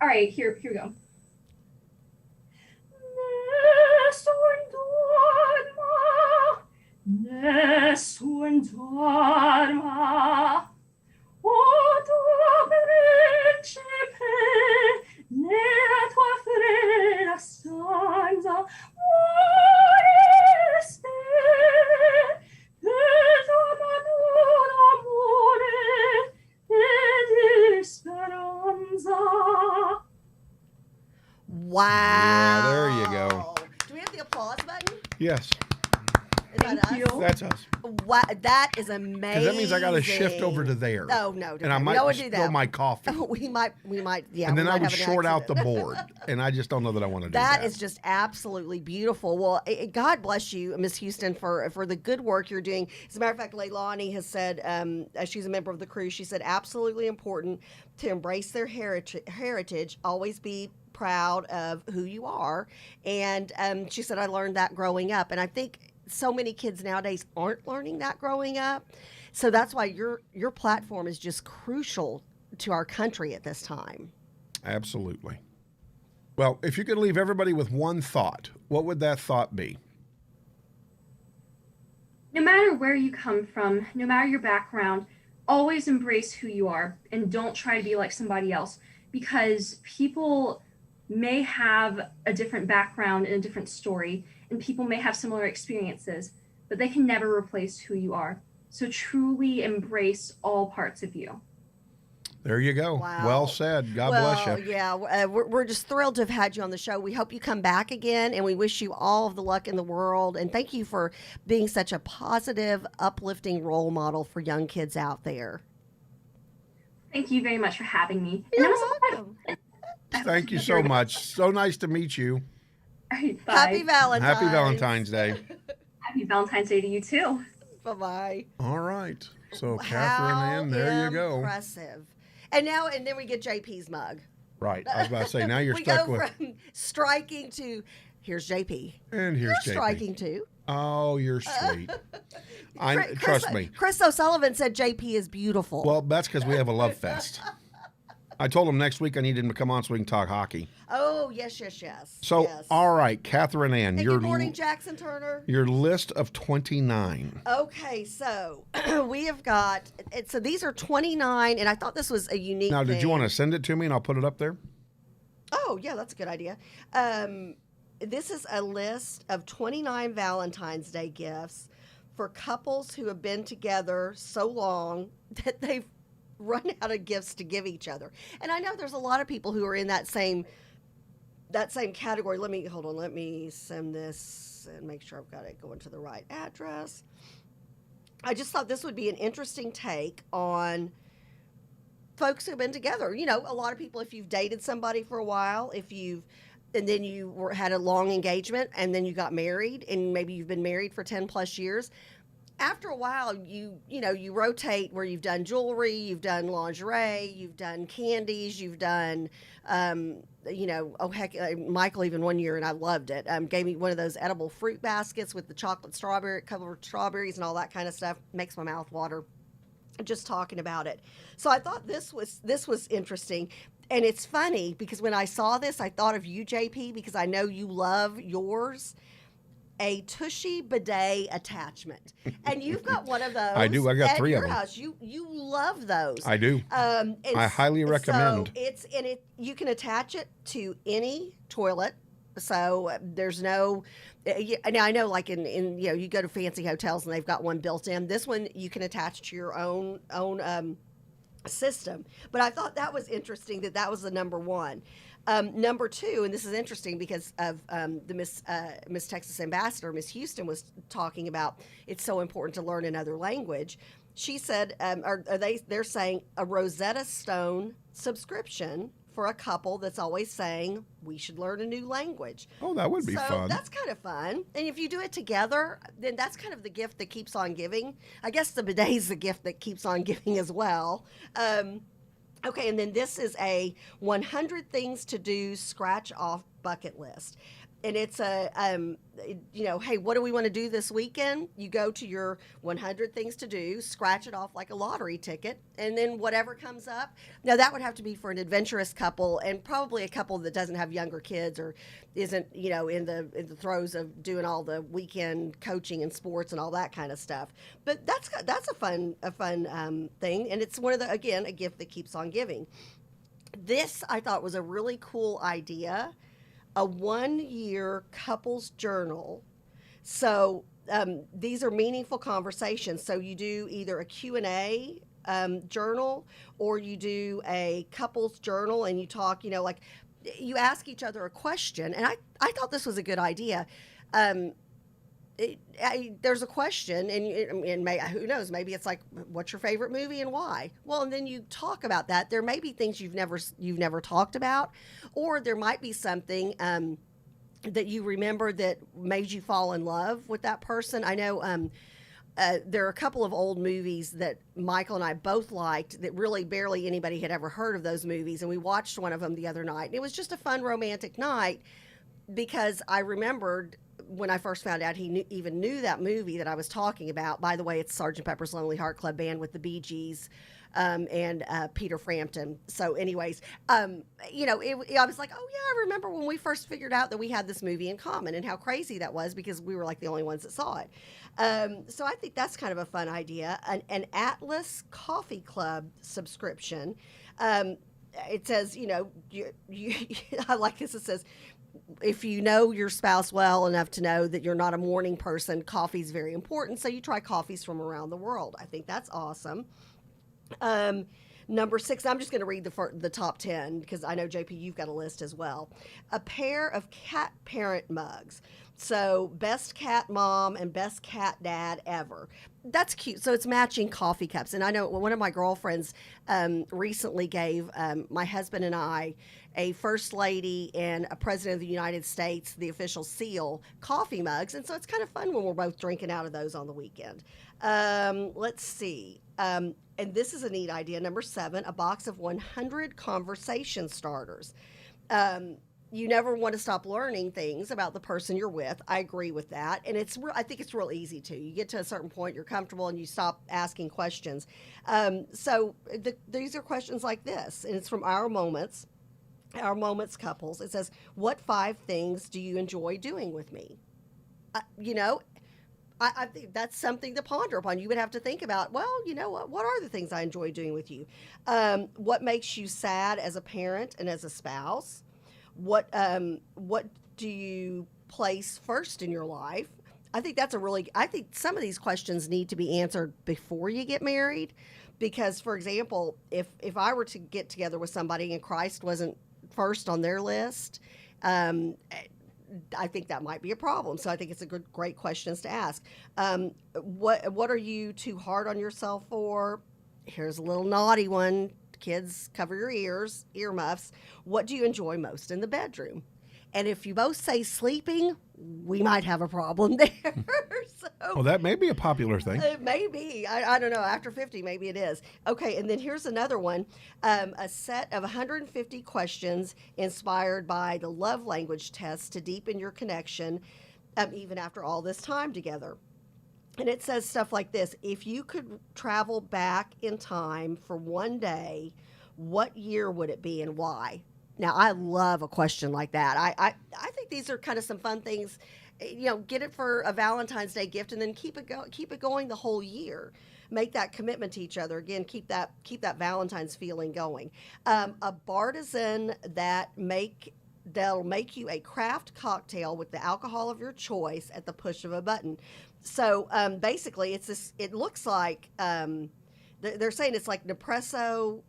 All right, here we go. Nessun dorma, o tuo principe, nella tua fredda stanza, muoreste, del tuo maturo amore e di speranza. Wow. Yeah, there you go. Do we have the applause button? Yes, Is that Thank us? you. that's us. Wow, that is amazing. Because that means I got to shift over to there. Oh no, And I might do spill that. my coffee. We might, yeah. And then we I might would have an short out the accident. board. And I just don't know that I want to do That that. is just absolutely beautiful. Well, God bless you, Miss Houston, for the good work you're doing. As a matter of fact, Leilani has said, as she's a member of the crew, she said absolutely important to embrace their heritage, always be proud of who you are. And she said, I learned that growing up. And I think so many kids nowadays aren't learning that growing up. So that's why your platform is just crucial to our country at this time. Absolutely. Well, if you could leave everybody with one thought, what would that thought be? No matter where you come from, no matter your background, always embrace who you are and don't try to be like somebody else, because people may have a different background and a different story, and people may have similar experiences, but they can never replace who you are. So truly embrace all parts of you. There you go. Wow. Well said. God bless you. Yeah, we're just thrilled to have had you on the show. We hope you come back again, and we wish you all of the luck in the world. And thank you for being such a positive, uplifting role model for young kids out there. Thank you very much for having me. You're and it was welcome. Thank you so much. So nice to meet you. All right, bye. Happy Valentine's. Happy Valentine's Day. Happy Valentine's Day to you too. Bye-bye. All right. So Catherine Ann, there you go. Impressive. And then we get JP's mug. Right. I was about to say, now you're we stuck go with. from striking to here's JP. And here's You're JP. striking too. Oh, you're sweet. Chris- Trust me. Chris O'Sullivan said JP is beautiful. Well, that's because we have a love fest. I told him next week I need him to come on so we can talk hockey. Oh, yes. So, yes. all right, Catherine Ann, And your good morning, Jackson Turner. your list of 29. Okay, so we have got, so these are 29, and I thought this was a unique Now, did thing. you want to send it to me and I'll put it up there? Oh, yeah, that's a good idea. This is a list of 29 Valentine's Day gifts for couples who have been together so long that they've run out of gifts to give each other. And I know there's a lot of people who are in that same category. Let me send this and make sure I've got it going to the right address. I just thought this would be an interesting take on folks who've been together. You know, a lot of people, if you've dated somebody for a while, and then you had a long engagement and then you got married, and maybe you've been married for 10 plus years. After a while, you rotate where you've done jewelry, you've done lingerie, you've done candies, you've done, Michael even one year, and I loved it, gave me one of those edible fruit baskets with the chocolate strawberry, covered strawberries and all that kind of stuff. Makes my mouth water just talking about it. So I thought this was interesting. And it's funny because when I saw this, I thought of you, JP, because I know you love yours. A Tushy bidet attachment, and you've got one of those. I do. I got at 3 your of them. house. You love those. I do. I highly recommend. So you can attach it to any toilet. So there's no. Now I know, like in you go to fancy hotels and they've got one built in. This one you can attach to your own system. But I thought that was interesting that was the number one. Number two, and this is interesting because of the Miss Texas ambassador, Miss Houston, was talking about it's so important to learn another language. She said, they're saying a Rosetta Stone subscription for a couple that's always saying we should learn a new language. Oh, that would be fun. That's kind of fun. And if you do it together, then that's kind of the gift that keeps on giving. I guess the bidet is the gift that keeps on giving as well. Okay, and then this is a 100 things to do scratch off bucket list. And it's hey, what do we want to do this weekend? You go to your 100 things to do, scratch it off like a lottery ticket, and then whatever comes up. Now, that would have to be for an adventurous couple, and probably a couple that doesn't have younger kids or isn't, in the throes of doing all the weekend coaching and sports and all that kind of stuff. But that's a fun thing, and it's one of a gift that keeps on giving. This, I thought, was a really cool idea. A 1-year couples journal. So these are meaningful conversations. So you do either a Q&A journal, or you do a couples journal, and you talk, like you ask each other a question. And I thought this was a good idea. There's a question, and who knows, maybe it's like, what's your favorite movie and why? Well, and then you talk about that. There may be things you've never talked about, or there might be something that you remember that made you fall in love with that person. I know there are a couple of old movies that Michael and I both liked that really barely anybody had ever heard of those movies, and we watched one of them the other night. And it was just a fun romantic night because I remembered when I first found out he even knew that movie that I was talking about. By the way, it's Sgt. Pepper's Lonely Heart Club Band with the Bee Gees and Peter Frampton. So anyways, I was like, oh yeah, I remember when we first figured out that we had this movie in common, and how crazy that was because we were like the only ones that saw it. So I think that's kind of a fun idea. An Atlas Coffee Club subscription. It says, I like this. It says, if you know your spouse well enough to know that you're not a morning person, coffee is very important. So you try coffees from around the world. I think that's awesome. Number 6, I'm just going to read the top 10 because I know, JP, you've got a list as well. A pair of cat parent mugs. So best cat mom and best cat dad ever. That's cute. So it's matching coffee cups. And I know one of my girlfriends recently gave my husband and I a First Lady and a President of the United States, the official seal, coffee mugs. And so it's kind of fun when we're both drinking out of those on the weekend. Let's see. And this is a neat idea. Number 7, a box of 100 conversation starters. You never want to stop learning things about the person you're with. I agree with that. And I think it's real easy to. You get to a certain point, you're comfortable, and you stop asking questions. So these are questions like this, and it's from Our Moments couples. It says, what 5 things do you enjoy doing with me? I think that's something to ponder upon. You would have to think about, well, what are the things I enjoy doing with you? What makes you sad as a parent and as a spouse? What do you place first in your life? I think I think some of these questions need to be answered before you get married, Because, for example, if I were to get together with somebody and Christ wasn't first on their list, I think that might be a problem. So I think it's great questions to ask. What are you too hard on yourself for? Here's a little naughty one. Kids, cover your earmuffs. What do you enjoy most in the bedroom? And if you both say sleeping, we might have a problem there. Well, that may be a popular thing. It may be. I don't know. After 50, maybe it is. Okay, and then here's another one. A set of 150 questions inspired by the love language test to deepen your connection, even after all this time together. And it says stuff like this. If you could travel back in time for one day, what year would it be and why? Now, I love a question like that. I think these are kind of some fun things. Get it for a Valentine's Day gift, and then keep it going the whole year. Make that commitment to each other. Again, keep that Valentine's feeling going. A bartizan that'll make you a craft cocktail with the alcohol of your choice at the push of a button. So basically, it looks like they're saying it's like Nespresso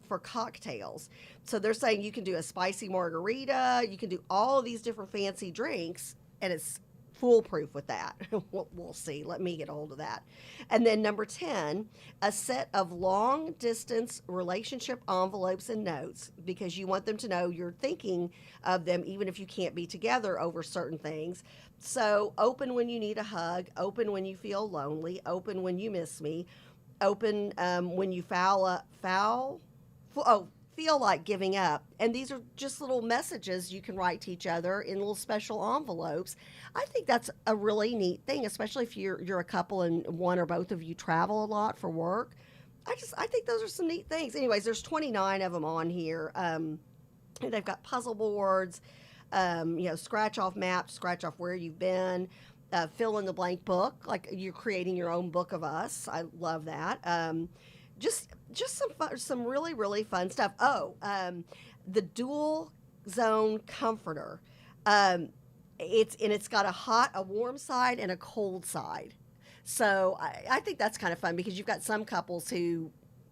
for cocktails. So they're saying you can do a spicy margarita, you can do all of these different fancy drinks, and it's foolproof with that. We'll see. Let me get a hold of that. And then number 10, a set of long distance relationship envelopes and notes, because you want them to know you're thinking of them even if you can't be together over certain things. So open when you need a hug, open when you feel lonely, open when you miss me, open when you feel like giving up. And these are just little messages you can write to each other in little special envelopes. I think that's a really neat thing, especially if you're a couple and one or both of you travel a lot for work. I think those are some neat things. Anyways, there's 29 of them on here. They've got puzzle boards, scratch off maps, scratch off where you've been, fill in the blank book, like you're creating your own book of us. I love that. Just some really, really fun stuff. The dual zone comforter. It's got a warm side and a cold side. So I think that's kind of fun, because you've got some couples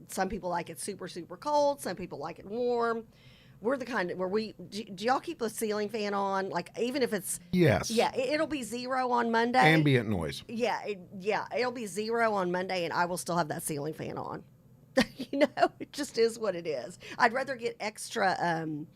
some people like it super, super cold. Some people like it warm. We're the kind where do y'all keep the ceiling fan on? Like, even if it's... Yes. Yeah, it'll be 0 on Monday. Ambient noise. Yeah, it'll be 0 on Monday, and I will still have that ceiling fan on. It just is what it is. I'd rather get extra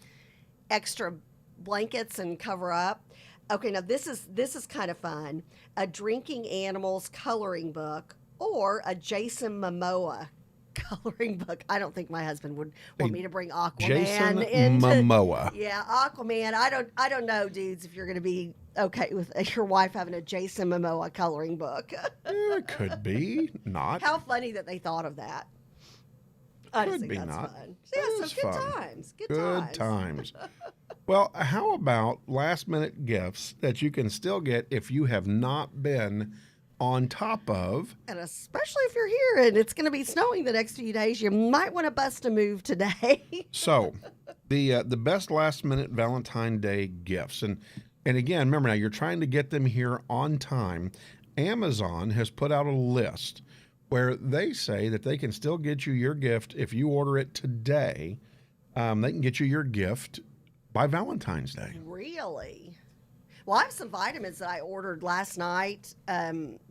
blankets and cover up. Okay, now this is kind of fun. A drinking animals coloring book, or a Jason Momoa coloring book. I don't think my husband would want me to bring Aquaman Jason into Momoa. Yeah, Aquaman. I don't know, dudes, if you're going to be okay with your wife having a Jason Momoa coloring book. It could be not. How funny that they thought of that. I just Could think be that's not. fun. That Yeah, is so good fun. times. Good times. Well, how about last minute gifts that you can still get if you have not been on top of? And especially if you're here and it's going to be snowing the next few days, you might want to bust a move today. So, the best last minute Valentine's Day gifts, and again, remember now, you're trying to get them here on time. Amazon has put out a list where they say that they can still get you your gift if you order it today. They can get you your gift by Valentine's Day. Really? Well, I have some vitamins that I ordered last night,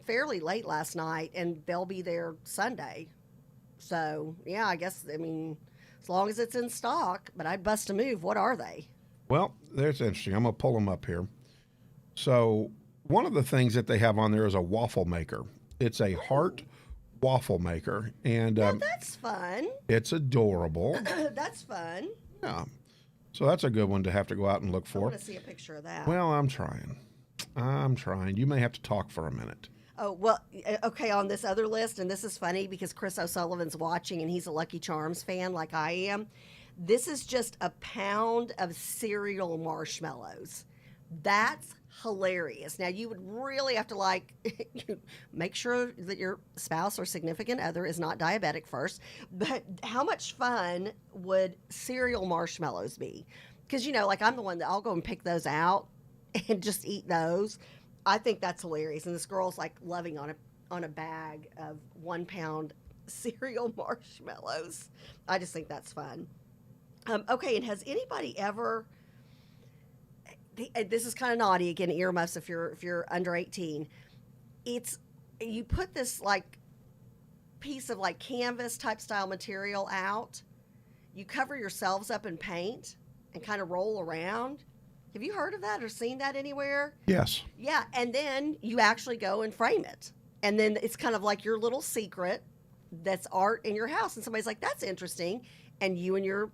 fairly late last night, and they'll be there Sunday. So, yeah, I guess, as long as it's in stock, but I'd bust a move. What are they? Well, that's interesting. I'm going to pull them up here. So, one of the things that they have on there is a waffle maker. It's a heart waffle maker, and that's fun. it's adorable. That's fun. Yeah. So that's a good one to have to go out and look I for. want to see a picture of that. Well, I'm trying. You may have to talk for a minute. Oh, well, okay, on this other list, and this is funny because Chris O'Sullivan's watching and he's a Lucky Charms fan like I am. This is just a pound of cereal marshmallows. That's hilarious. Now, you would really have to make sure that your spouse or significant other is not diabetic first. But how much fun would cereal marshmallows be? Because, I'm the one that I'll go and pick those out and just eat those. I think that's hilarious. And this girl's loving on it. on a bag of 1 pound cereal marshmallows. I just think that's fun. Okay, and has anybody ever? This is kind of naughty again. Earmuffs if you're under 18. You put this like piece of like canvas type style material out. You cover yourselves up in paint and kind of roll around. Have you heard of that or seen that anywhere? Yes. Yeah, and then you actually go and frame it. And then it's kind of like your little secret that's art in your house. And somebody's like, that's interesting. And you and your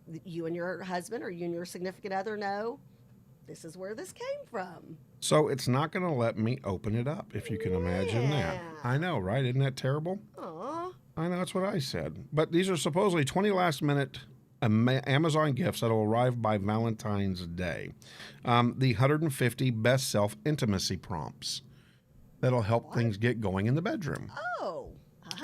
husband or you and your significant other know this is where this came from. So it's not going to let me open it up, if you can imagine that. Yeah. I know, right? Isn't that terrible? Aw. I know, that's what I said. But these are supposedly 20 last-minute Amazon gifts that will arrive by Valentine's Day. The 150 best self-intimacy prompts that'll help things get going in the bedroom. Oh,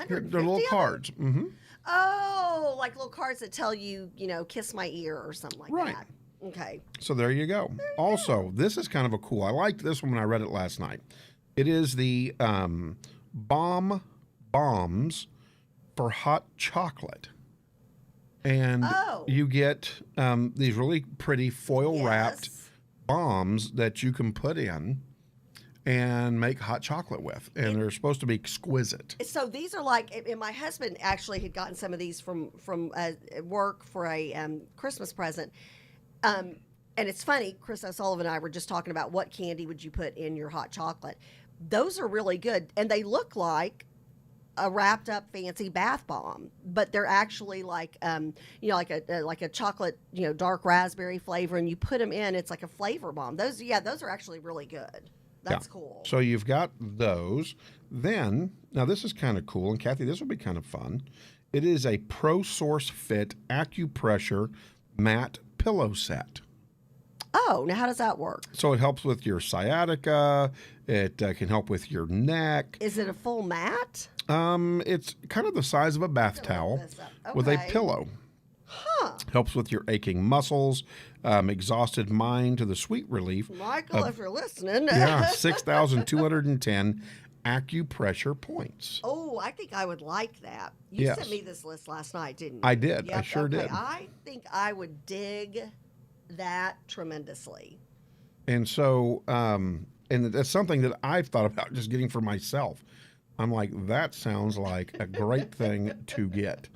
They're 150 little of them? cards. Mm-hmm. Oh, like little cards that tell you, kiss my ear or something like Right. that. Okay. So there you go. Also, this is kind of a cool. I liked this one when I read it last night. It is the bombs for hot chocolate, and you get these really pretty foil wrapped Yes. bombs that you can put in and make hot chocolate with, and they're supposed to be exquisite. So these are like, and my husband actually had gotten some of these from work for a Christmas present. And it's funny, Chris O'Sullivan and I were just talking about what candy would you put in your hot chocolate. Those are really good, and they look like a wrapped up fancy bath bomb, but they're actually like like a chocolate dark raspberry flavor, and you put them in. It's like a flavor bomb. Those are actually really good. That's cool. So you've got those. Then, now this is kind of cool, and Kathy, this will be kind of fun. It is a Pro Source Fit acupressure mat pillow set. Oh, now how does that work? So it helps with your sciatica. It can help with your neck. Is it a full mat? It's kind of the size of a bath towel this up. with a Okay. pillow. Huh. Helps with your aching muscles, exhausted mind to the sweet relief. Michael, if you're listening. Yeah, 6,210 acupressure points. Oh, I think I would like that. You Yes. sent me this list last night, didn't you? I did. I Yep, sure okay. did. I think I would dig that tremendously. And so, and that's something that I've thought about just getting for myself. I'm like, that sounds like a great thing to get.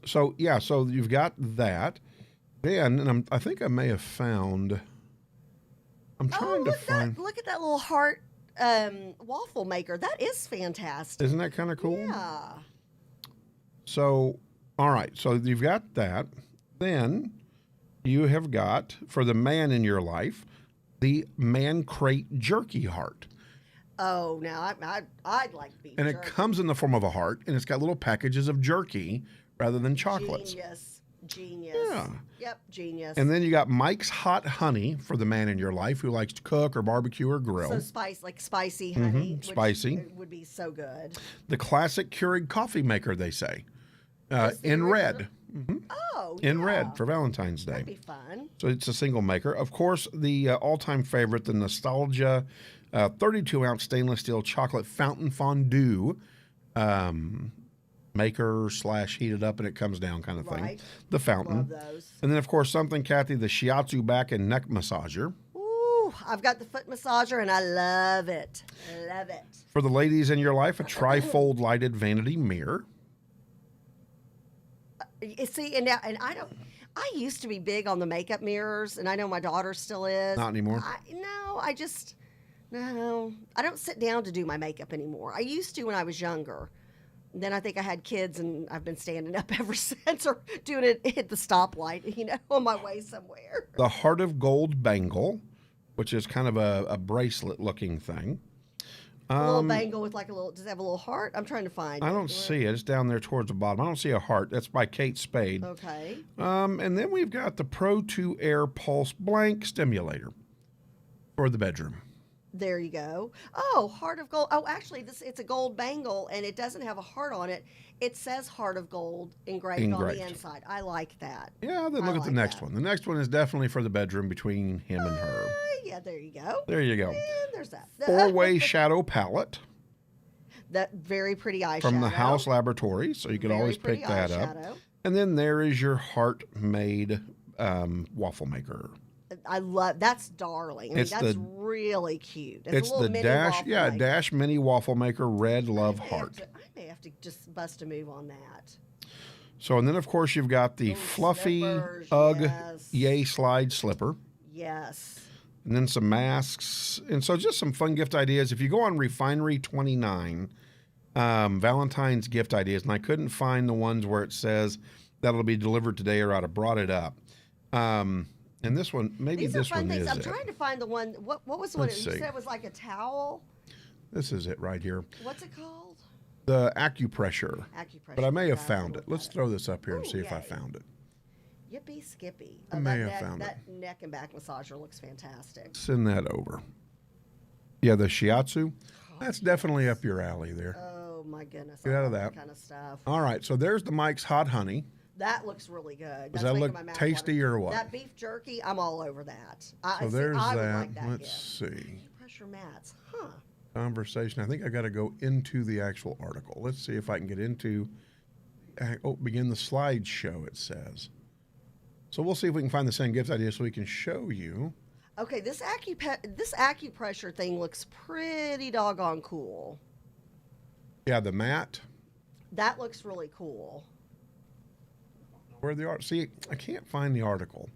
So yeah, so you've got that. Then, and I think I may have found. I'm trying to find. Look at that little heart waffle maker. That is fantastic. Isn't that kind of cool? Yeah. So, all right. So you've got that. Then you have got, for the man in your life, the Man Crate Jerky Heart. Oh, now I'd like beef And it jerky. comes in the form of a heart, and it's got little packages of jerky rather than chocolates. Genius. Yeah. Yep, genius. And then you got Mike's Hot Honey for the man in your life who likes to cook or barbecue or grill. so spicy honey. which spicy. would be so good. The classic Keurig coffee maker, they say, Is the in original? red. Oh, In yeah. red for Valentine's Day. That'd be fun. So it's a single maker. Of course, the all-time favorite, the Nostalgia 32-ounce stainless steel chocolate fountain fondue maker / heated up and it comes down kind of thing. Right. The fountain. Love those. And then, of course, something, Kathy, the shiatsu back and neck massager. Ooh, I've got the foot massager and I love it. Love it. For the ladies in your life, a trifold lighted vanity mirror. You see, and I used to be big on the makeup mirrors, and I know my daughter still is. Not anymore. No, I don't sit down to do my makeup anymore. I used to when I was younger. Then I think I had kids, and I've been standing up ever since, or doing it at the stoplight, on my way somewhere. The Heart of Gold bangle, which is kind of a bracelet-looking thing. A little bangle with does it have a little heart? I'm trying to find I it. don't see it. It's down there towards the bottom. I don't see a heart. That's by Kate Spade. Okay. And then we've got the Pro 2 Air Pulse Blank Stimulator for the bedroom. There you go. Oh, heart of gold. Oh, actually, it's a gold bangle, and it doesn't have a heart on it. It says heart of gold engraved on the inside. I like that. Yeah, then look at the next one. The next one is definitely for the bedroom between him and her. Yeah, there you go. There you go. And there's that. 4-way shadow palette. That very pretty eyeshadow. From the House Laboratory, so you could Very always pretty pick that eyeshadow. up. And then there is your heart-made waffle maker. I love that's darling. I mean, It's that's the- really cute. It's a little the mini Dash, waffle yeah, maker. Dash Mini Waffle Maker Red Love Heart. I may have to just bust a move on that. So, and then of course you've got the Ooh, fluffy slippers, UGG yes. Yay Slide Slipper. Yes. And then some masks. And so just some fun gift ideas. If you go on Refinery 29, Valentine's gift ideas, and I couldn't find the ones where it says that'll be delivered today, or I'd have brought it up. And this one, maybe These are this fun one things. is I'm it. trying to find the one. What was the one Let's you see. said it was like a towel? This is it right here. What's it called? The acupressure. Acupressure. But I may have That's found the it. one. Let's throw this up here and Ooh, see if I yay. found it. Yippee skippy. I may have that found it. That neck and back massager looks fantastic. Send that over. Yeah, the shiatsu. That's definitely up your alley there. Oh my goodness. Get I out of love that. kind of stuff. All right, so there's the Mike's Hot Honey. That looks really good. Does That's that making look my mouth tasty water. or what? That beef jerky, I'm all over that. So I there's would that. like that Let's gift. see. Pressure mats, huh? Conversation. I think I got to go into the actual article. Let's see if I can get into. Begin the slideshow. It says. So we'll see if we can find the same gift idea so we can show you. Okay, this acupressure thing looks pretty doggone cool. Yeah, the mat. That looks really cool. Where the art? See, I can't find the article.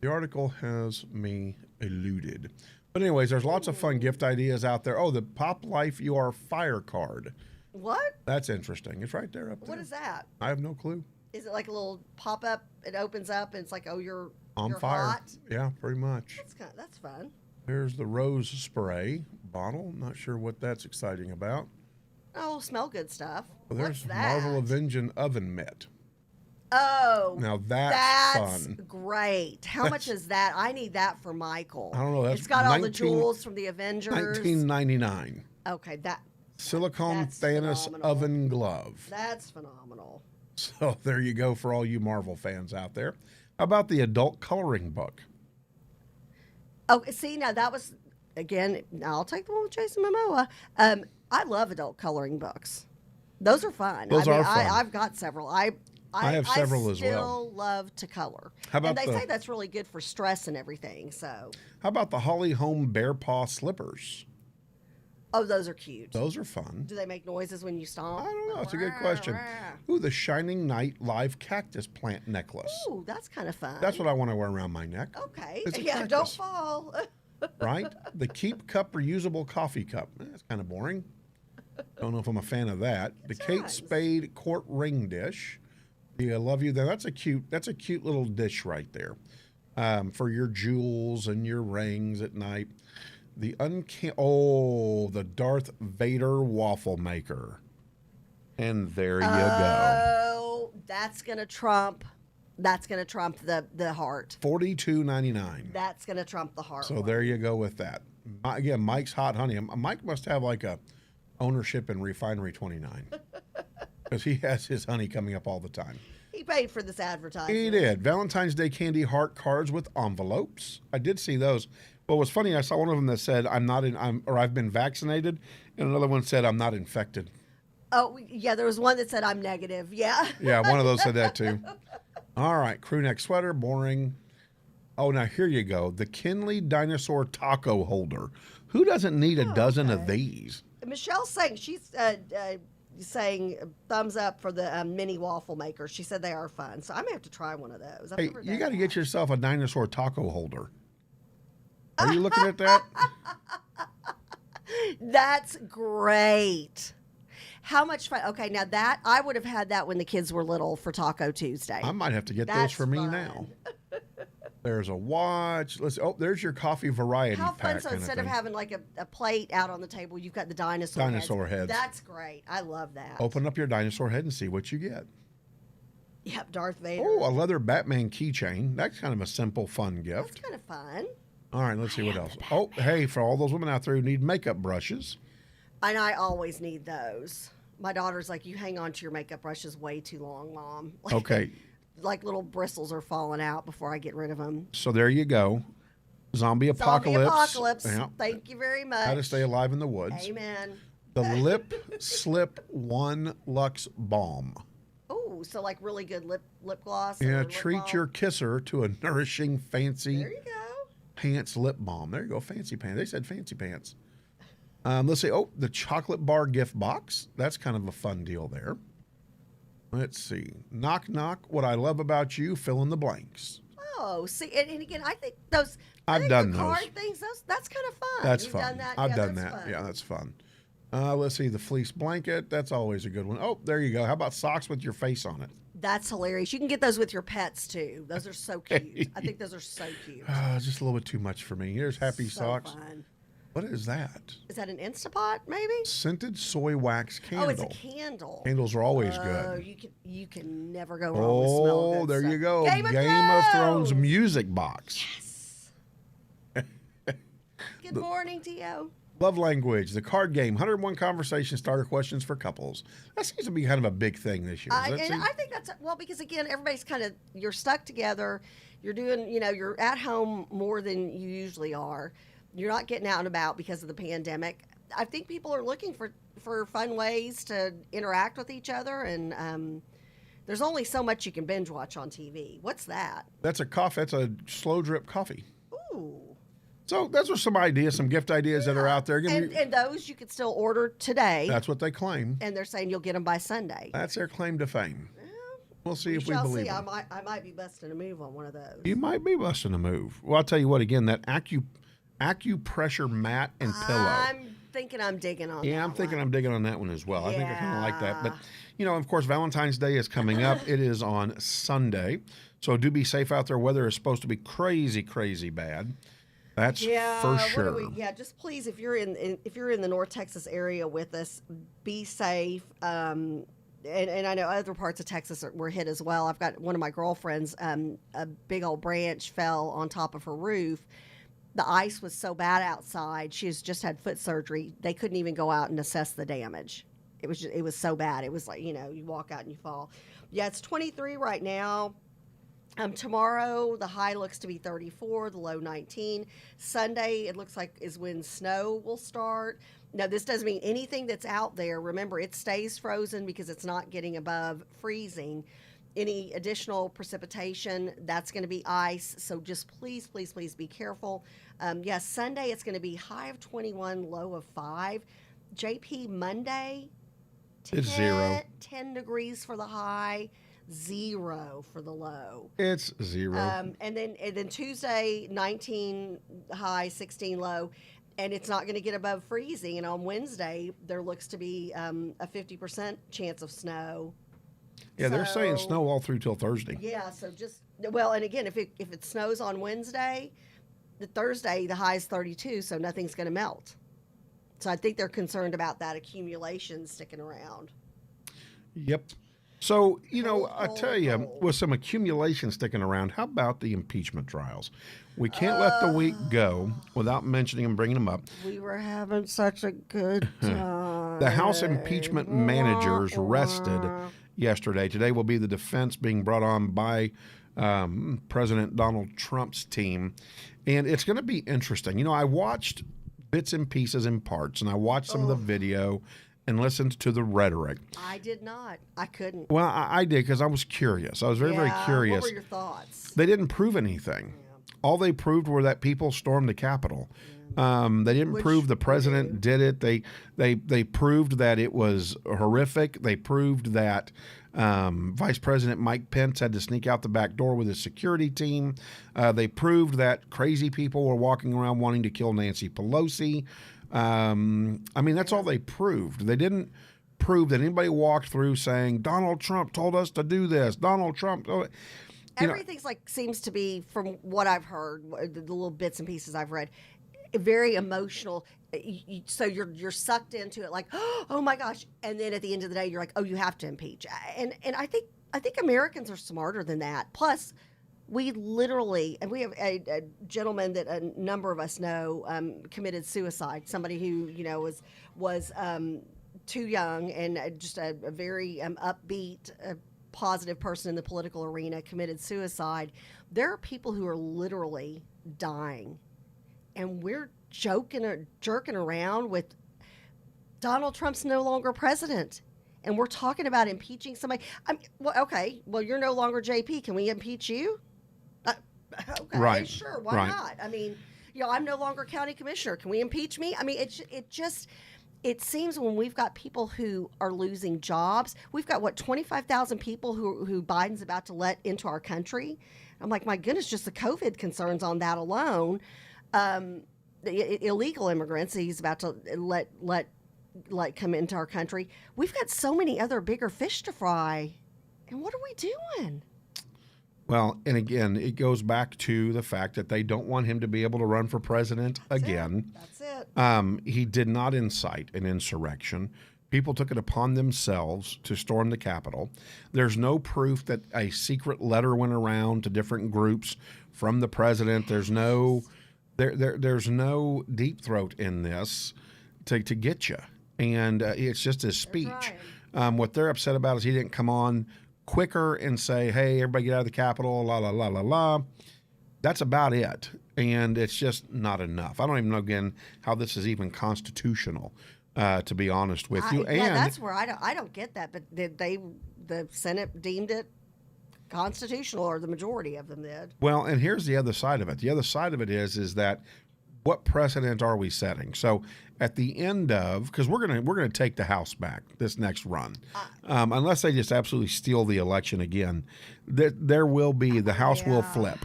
The article has me eluded. But anyways, there's lots of fun gift ideas out there. Oh, the Pop Life You Are Fire card. What? That's interesting. It's right there up there. What is that? I have no clue. Is it like a little pop up? It opens up and it's like, oh, you're On you're fire. hot. Yeah, pretty much. That's fun. There's the rose spray bottle. Not sure what that's exciting about. Oh, smell good stuff. Well, What's there's that? Marvel Avenging Oven Mitt. Oh, Now that's fun. great. How much is that? I need that for Michael. I don't know, that's It's got all the 19 jewels from the Avengers. $19.99. Okay, that Silicone That's Thanos phenomenal. oven glove. that's phenomenal. So there you go for all you Marvel fans out there. How about the adult coloring book? Oh, see, now that was again. I'll take the one with Jason Momoa. I love adult coloring books. Those are fun. Those are fun. I've got several. I have several as well. I still love to color. How about and they the- say that's really good for stress and everything. So, How about the Holly Home Bear Paw slippers? oh, those are cute. Those are fun. Do they make noises when you stomp? I don't know. It's a good question. Ooh, the Shining Night live cactus plant necklace. Ooh, that's kind of fun. That's what I want to wear around my neck. Okay. It's a Yeah, don't cactus. fall. Right? The Keep Cup reusable coffee cup. That's kind of boring. Don't know if I'm a fan of that. The Kate times. Spade quart ring dish. The I love you there. That's a cute little dish right there. For your jewels and your rings at night. The the Darth Vader waffle maker. And there you go. Oh, that's gonna trump. That's gonna trump the heart. $42.99. That's gonna trump the heart. So one. there you go with that. Again, Mike's Hot Honey. Mike must have like a ownership in Refinery 29 because he has his honey coming up all the time. He paid for this advertising. He did. Valentine's Day candy heart cards with envelopes. I did see those. What was funny, I saw one of them that said I've been vaccinated, and another one said I'm not infected. Oh yeah, there was one that said I'm negative. Yeah. Yeah, one of those said that too. All right, crew neck sweater, boring. Oh, now here you go. The Kinley dinosaur taco holder. Who doesn't need a dozen of these? Michelle's saying she's saying thumbs up for the mini waffle maker. She said they are fun, so I may have to try one of those. I've Hey, never you done got to that. get yourself a dinosaur taco holder. Are you looking at that? That's great. How much fun? Okay, now that I would have had that when the kids were little for Taco Tuesday. I might have to get those That's for me fun. now. There's a watch. There's your coffee variety How pack. fun! So kind instead of thing. having like a plate out on the table, you've got the dinosaur Dinosaur heads. That's great. I love that. Open up your dinosaur head and see what you get. Yep, Darth Vader. Oh, a leather Batman keychain. That's kind of a simple, fun That's gift. kind of fun. All right, let's see what else. Oh, hey, for all those women out there who need makeup brushes. And I always need those. My daughter's like, you hang on to your makeup brushes way too long, Mom. Like, Okay, like little bristles are falling out before I get rid of them. so there you go. Zombie Zombie apocalypse. apocalypse. Yeah. Thank you very much. How to stay alive in the woods. Amen. The Lip Slip One Luxe Balm. Oh, so like really good lip gloss. Yeah, or lip treat balm. your kisser to a nourishing, fancy There you go. pants lip balm. There you go, fancy pants. They said fancy pants. Let's see. Oh, the chocolate bar gift box. That's kind of a fun deal there. Let's see. Knock, knock. What I love about you. Fill in the blanks. Oh, see, and again, I think those. I've think done the those. card things. That's kind of fun. That's You've fun. Done that? I've Yeah, done that's that. fun. Yeah, that's fun. Let's see. The fleece blanket. That's always a good one. Oh, there you go. How about socks with your face on it? That's hilarious. You can get those with your pets too. Those are so cute. I think those are so cute. Just a little bit too much for me. Here's happy So socks. fun. What is that? Is that an Instapot, maybe? Scented soy wax candle. Oh, it's a candle. Candles are always Oh, good. you can never go wrong with smelling Oh, good there stuff. you go. Game of Thrones music box. Yes. Good morning, Tio. Love language, the card game, 101 conversation starter questions for couples. That seems to be kind of a big thing this year. I think that's well because again everybody's kind of you're stuck together. You're doing you're at home more than you usually are. You're not getting out and about because of the pandemic. I think people are looking for fun ways to interact with each other, and there's only so much you can binge watch on TV. What's that? That's a coffee. That's a slow drip coffee. Ooh. So those are some ideas, some gift ideas that are out there. And those you could still order today. That's what they claim. And they're saying you'll get them by Sunday. That's their claim to fame. We'll see if we shall believe see. them. I might be busting a move on one of those. You might be busting a move. Well, I'll tell you what. Again, that acupressure mat and pillow. I'm thinking I'm digging on. Yeah, that I'm thinking one. I'm digging on that one as well. I think I kind of like that. But, Yeah. of course, Valentine's Day is coming up. It is on Sunday. So do be safe out there. Weather is supposed to be crazy, crazy bad. That's for what sure. do just please, if you're in the North Texas area with us, be safe. And I know other parts of Texas were hit as well. I've got one of my girlfriends, a big old branch fell on top of her roof. The ice was so bad outside. She has just had foot surgery. They couldn't even go out and assess the damage. It was so bad. It was like, you walk out and you fall. Yeah, it's 23 right now. Tomorrow, the high looks to be 34, the low 19. Sunday, it looks like is when snow will start. Now, this doesn't mean anything that's out there. Remember, it stays frozen because it's not getting above freezing. Any additional precipitation, that's going to be ice. So just please, please, please be careful. Sunday, it's going to be high of 21, low of 5. JP, Monday, It's 0. 10 degrees for the high. 0 for the low. It's 0. And then Tuesday, 19 high, 16 low, and it's not going to get above freezing. And on Wednesday, there looks to be a 50% chance of snow. Yeah, they're saying snow all through till Thursday. Yeah, so and again, if it snows on Wednesday, the Thursday the high is 32, so nothing's going to melt. So I think they're concerned about that accumulation sticking around. Yep. So, I Cold, tell you, cold. with some accumulation sticking around, how about the impeachment trials? We can't let the week go without mentioning and bringing them up. We were having such a good time. The House impeachment managers rested yesterday. Today will be the defense being brought on by President Donald Trump's team. And it's going to be interesting. I watched bits and pieces and parts, and I watched some of the video and listened to the rhetoric. I did not. I couldn't. Well, I did because I was curious. I was very, very curious. What were your thoughts? They didn't prove anything. All they proved were that people stormed the Capitol. They didn't prove the president did it. They proved that it was horrific. They proved that Vice President Mike Pence had to sneak out the back door with his security team. They proved that crazy people were walking around wanting to kill Nancy Pelosi. That's all they proved. They didn't prove that anybody walked through saying, Donald Trump told us to do this. Donald Trump. Everything's seems to be, from what I've heard, the little bits and pieces I've read, very emotional. So you're sucked into it, like, oh my gosh, and then at the end of the day, you're like, oh, you have to impeach. And I think Americans are smarter than that. Plus, we literally, and we have a gentleman that a number of us know committed suicide. Somebody who was too young and just a very upbeat, positive person in the political arena committed suicide. There are people who are literally dying, and we're jerking around with Donald Trump's no longer president. And we're talking about impeaching somebody. Okay, well, you're no longer JP. Can we impeach you? Okay, Right. sure. Why Right. not? I mean, I'm no longer county commissioner. Can we impeach me? I mean, it seems when we've got people who are losing jobs, we've got 25,000 people who Biden's about to let into our country. I'm like, my goodness, just the COVID concerns on that alone. The illegal immigrants he's about to let come into our country. We've got so many other bigger fish to fry. And what are we doing? Well, and again, it goes back to the fact that they don't want him to be able to run for president again. That's it. He did not incite an insurrection. People took it upon themselves to storm the Capitol. There's no proof that a secret letter went around to different groups from the president. There's no deep throat in this to get you. And it's just his speech. What they're upset about is he didn't come on quicker and say, hey, everybody get out of the Capitol, la, la, la, la, la. That's about it. And it's just not enough. I don't even know, again, how this is even constitutional, to be honest with you. Yeah, that's where I don't get that. But the Senate deemed it constitutional, or the majority of them did. Well, and here's the other side of it. The other side of it is that what precedent are we setting? So at the end of, because we're gonna take the House back this next run, unless they just absolutely steal the election again, there will be the House will flip,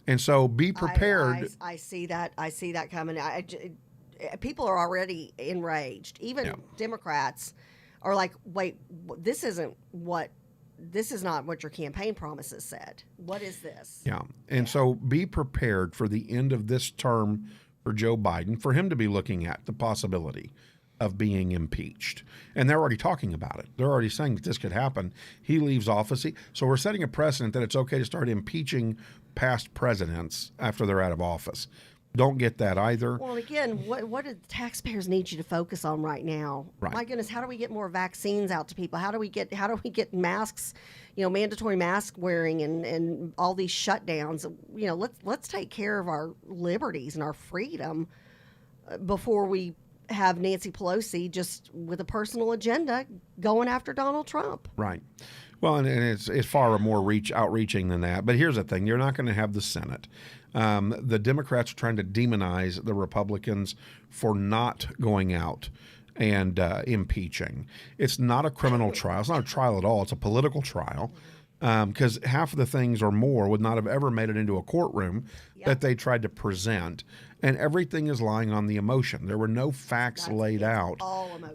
and so be prepared. I see that. I see that coming. People are already enraged. Even Democrats are like, wait, this is not what your campaign promises said. What is this? Yeah. And so be prepared for the end of this term for Joe Biden, for him to be looking at the possibility of being impeached. And they're already talking about it. They're already saying that this could happen. He leaves office. So we're setting a precedent that it's okay to start impeaching past presidents after they're out of office. Don't get that either. Well, again, what do the taxpayers need you to focus on right now? Right. My goodness, how do we get more vaccines out to people? How do we get masks, mandatory mask wearing and all these shutdowns? Let's take care of our liberties and our freedom before we have Nancy Pelosi just with a personal agenda going after Donald Trump. Right. Well, and it's far more outreaching than that. But here's the thing. You're not going to have the Senate. The Democrats are trying to demonize the Republicans for not going out and impeaching. It's not a criminal trial. It's not a trial at all. It's a political trial, because half of the things or more would not have ever made it into a courtroom that they tried to present. And everything is lying on the emotion. There were no facts laid out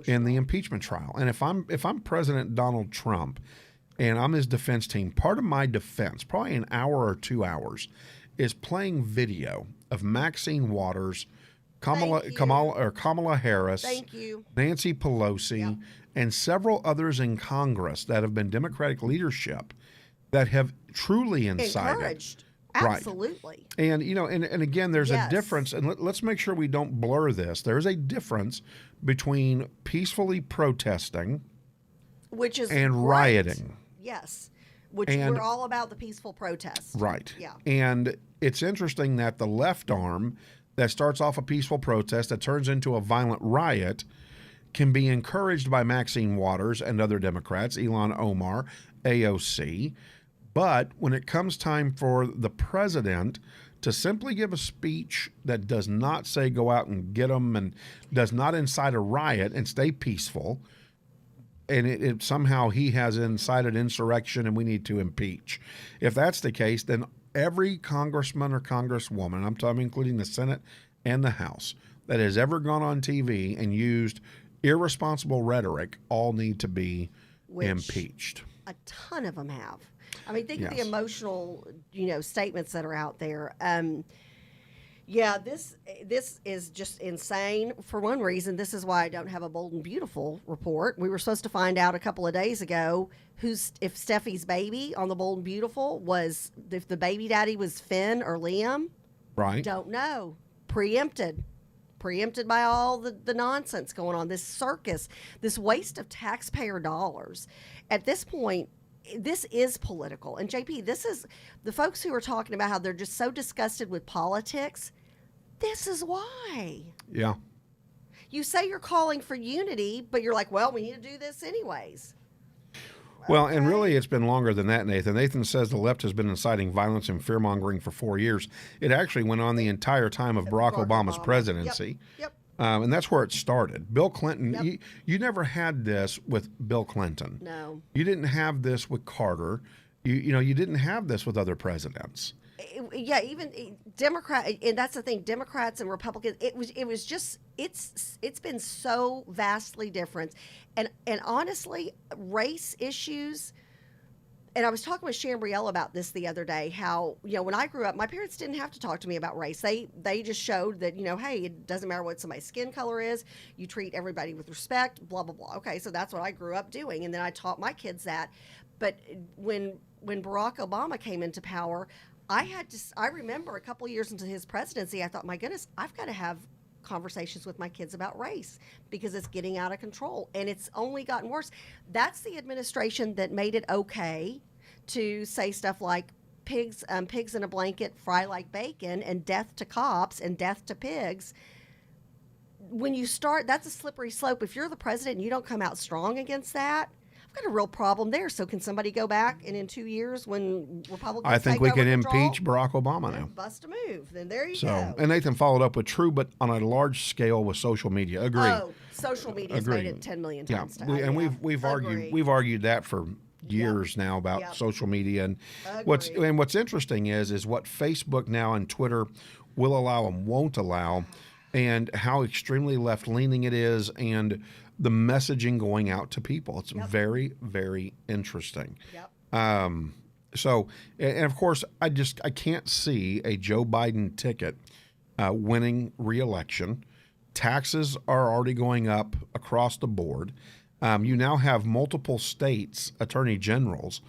in the impeachment trial. And if I'm President Donald Trump and I'm his defense team, part of my defense, probably an hour or 2 hours, is playing video of Maxine Waters, Kamala Harris, Nancy Pelosi, and several others in Congress that have been Democratic leadership that have truly incited. Encouraged. Absolutely. Right. And, and again, there's a difference, and let's make sure we don't blur this. There's a difference between peacefully protesting and rioting. Yes. We're all about the peaceful protest. Right. Yeah. And it's interesting that the left arm that starts off a peaceful protest that turns into a violent riot can be encouraged by Maxine Waters and other Democrats, Ilhan Omar, AOC. But when it comes time for the president to simply give a speech that does not say go out and get them and does not incite a riot and stay peaceful, and it somehow he has incited insurrection and we need to impeach. If that's the case, then every congressman or congresswoman, I'm talking including the Senate and the House, that has ever gone on TV and used irresponsible rhetoric all need to be impeached. A ton of them have. I mean, think of the emotional, statements that are out there. This is just insane. For one reason, this is why I don't have a Bold and Beautiful report. We were supposed to find out a couple of days ago if Steffi's baby on the Bold and Beautiful was, if the baby daddy was Finn or Liam. Right. Don't know. Preempted by all the nonsense going on, this circus, this waste of taxpayer dollars. At this point, this is political. And JP, this is the folks who are talking about how they're just so disgusted with politics. This is why. Yeah. you say you're calling for unity, but you're like, well, we need to do this anyways. Well, and really, it's been longer than that, Nathan. Nathan says the left has been inciting violence and fear-mongering for 4 years. It actually went on the entire time of Barack Obama's presidency. Yep. And that's where it started. Bill Clinton, Yep. you never had this with Bill Clinton. No. You didn't have this with Carter. You didn't have this with other presidents. Yeah, even Democrat, and that's the thing. Democrats and Republicans. It was just it's been so vastly different, and honestly, race issues. And I was talking with Shambrielle about this the other day. How when I grew up, my parents didn't have to talk to me about race. They just showed that hey, it doesn't matter what somebody's skin color is. You treat everybody with respect. Blah blah blah. Okay, so that's what I grew up doing, and then I taught my kids that. But when Barack Obama came into power, I remember a couple of years into his presidency, I thought, my goodness, I've got to have conversations with my kids about race because it's getting out of control, and it's only gotten worse. That's the administration that made it okay to say stuff like pigs in a blanket fry like bacon, and death to cops and death to pigs. When you start, that's a slippery slope. If you're the president and you don't come out strong against that, got a real problem there. So can somebody go back and in 2 years when Republicans I think take we over can control, impeach Barack Obama now. bust a move. Then there you So, go. and Nathan followed up with true, but on a large scale with social media. Agree. Oh, social media has made it 10 million Yeah, times. we've argued that for years now about Yep. social media, and Agreed. what's interesting is what Facebook now and Twitter will allow and won't allow, and how extremely left leaning it is, and the messaging going out to people. It's very, very interesting. Yep. So, and of course, I can't see a Joe Biden ticket winning re-election. Taxes are already going up across the board. You now have multiple states' attorney generals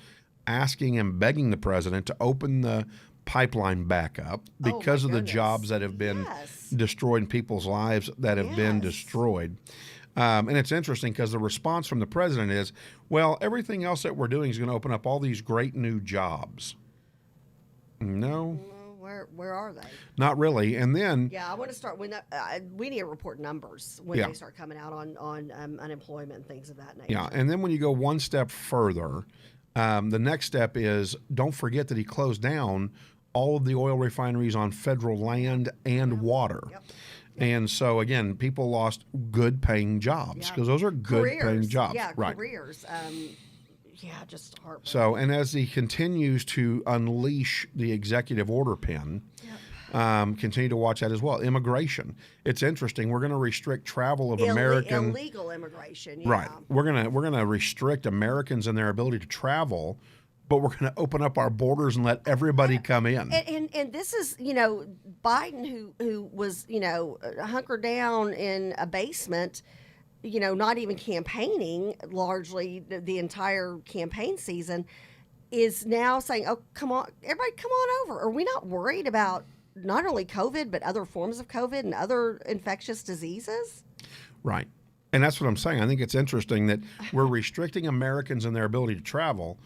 asking and begging the president to open the pipeline back up because of the goodness. jobs that have been destroyed and people's lives that have been Yes. destroyed. And it's interesting because the response from the president is, well, everything else that we're doing is going to open up all these great new jobs. No, Where are they? not really. And then, Yeah, I want to start. We need to report numbers when Yeah. they start coming out on unemployment and things of that nature. yeah, and then when you go one step further, the next step is don't forget that he closed down all of the oil refineries on federal land and water. Yep. And so, again, people lost good paying jobs because those are good paying Careers. jobs. Yeah, right. careers. Just heartbreaking. So, and as he continues to unleash the executive order pen, continue to watch that as well. Immigration. It's interesting. We're going to restrict travel of American illegal immigration. Yeah. Right. We're gonna restrict Americans and their ability to travel, but we're going to open up our borders and let everybody come in. And this is Biden who was hunkered down in a basement, not even campaigning largely the entire campaign season, is now saying, oh, come on, everybody come on over. Are we not worried about not only COVID, but other forms of COVID and other infectious diseases? Right. And that's what I'm saying. I think it's interesting that we're restricting Americans and their ability to travel,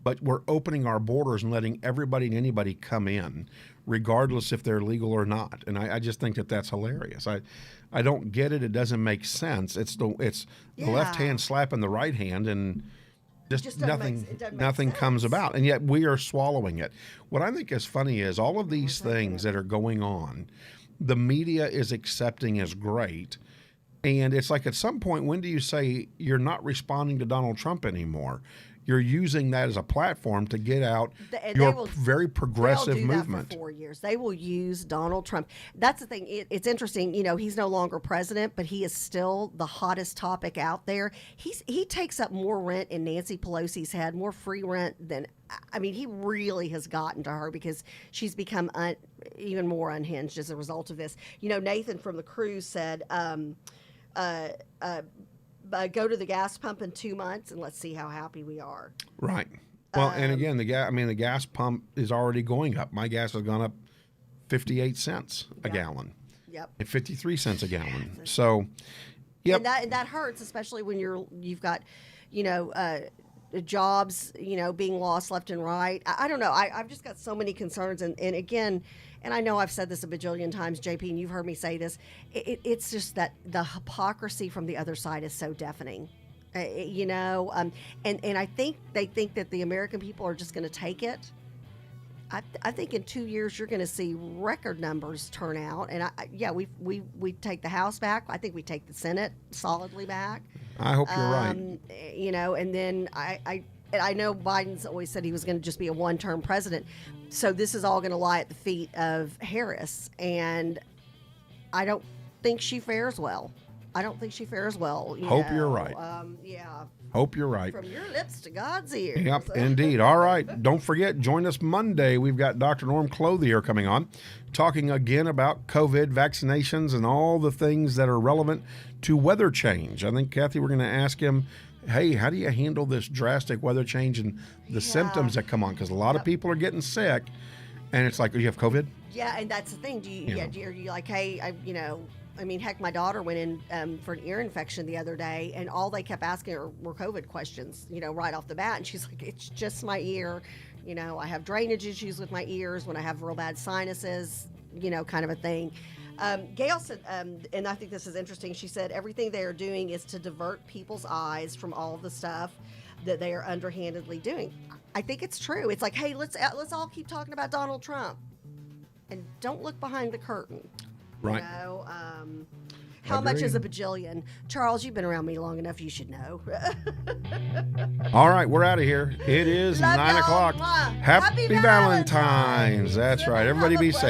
but we're opening our borders and letting everybody and anybody come in, regardless if they're legal or not. And I just think that that's hilarious. I don't get it. It doesn't make sense. It's the left hand slapping the right hand, and just doesn't make nothing sense. comes about. And yet we are swallowing it. What I think is funny is all of these things that are going on, the media is accepting as great. And it's like, at some point, when do you say you're not responding to Donald Trump anymore? You're using that as a platform to get out your very progressive they'll do movement. That for 4 years. They will use Donald Trump. That's the thing. It's interesting. He's no longer president, but he is still the hottest topic out there. He takes up more rent in Nancy Pelosi's head, more free rent than. I mean, he really has gotten to her because she's become even more unhinged as a result of this. Nathan from the crew said. Go to the gas pump in 2 months and let's see how happy we are. Right. Well, and again, the gas pump is already going up. My gas has gone up 58 cents a gallon. Yep. And 53 cents a gallon. So, yep. And that hurts, especially when you've got, jobs, being lost left and right. I don't know. I've just got so many concerns. And again, and I know I've said this a bajillion times, JP, and you've heard me say this. It's just that the hypocrisy from the other side is so deafening. And I think they think that the American people are just going to take it. I think in 2 years you're going to see record numbers turn out, and we take the House back. I think we take the Senate solidly back. I hope you're right. And then I know Biden's always said he was going to just be a one-term president, so this is all going to lie at the feet of Harris, and I don't think she fares well. Hope you're right. Hope you're right. From your lips to God's ears. Yep, indeed. All right. Don't forget, join us Monday. We've got Dr. Norm Clothier coming on, talking again about COVID, vaccinations, and all the things that are relevant to weather change. I think, Kathy, we're going to ask him, hey, how do you handle this drastic weather change and the symptoms that come on? Because a lot of people are getting sick, and it's like, do you have COVID? Yeah, and that's the thing. Are you like, hey, heck, my daughter went in for an ear infection the other day, and all they kept asking her were COVID questions, right off the bat. And she's like, it's just my ear. I have drainage issues with my ears when I have real bad sinuses, kind of a thing. Gail said, and I think this is interesting, she said everything they are doing is to divert people's eyes from all of the stuff that they are underhandedly doing. I think it's true. It's like, hey, let's all keep talking about Donald Trump and don't look behind the curtain. Right. How much is a bajillion? Charles, you've been around me long enough. You should know. All right, we're out of here. It is Love 9 y'all. o'clock. Mwah. Happy Valentine's. That's right. Everybody be safe.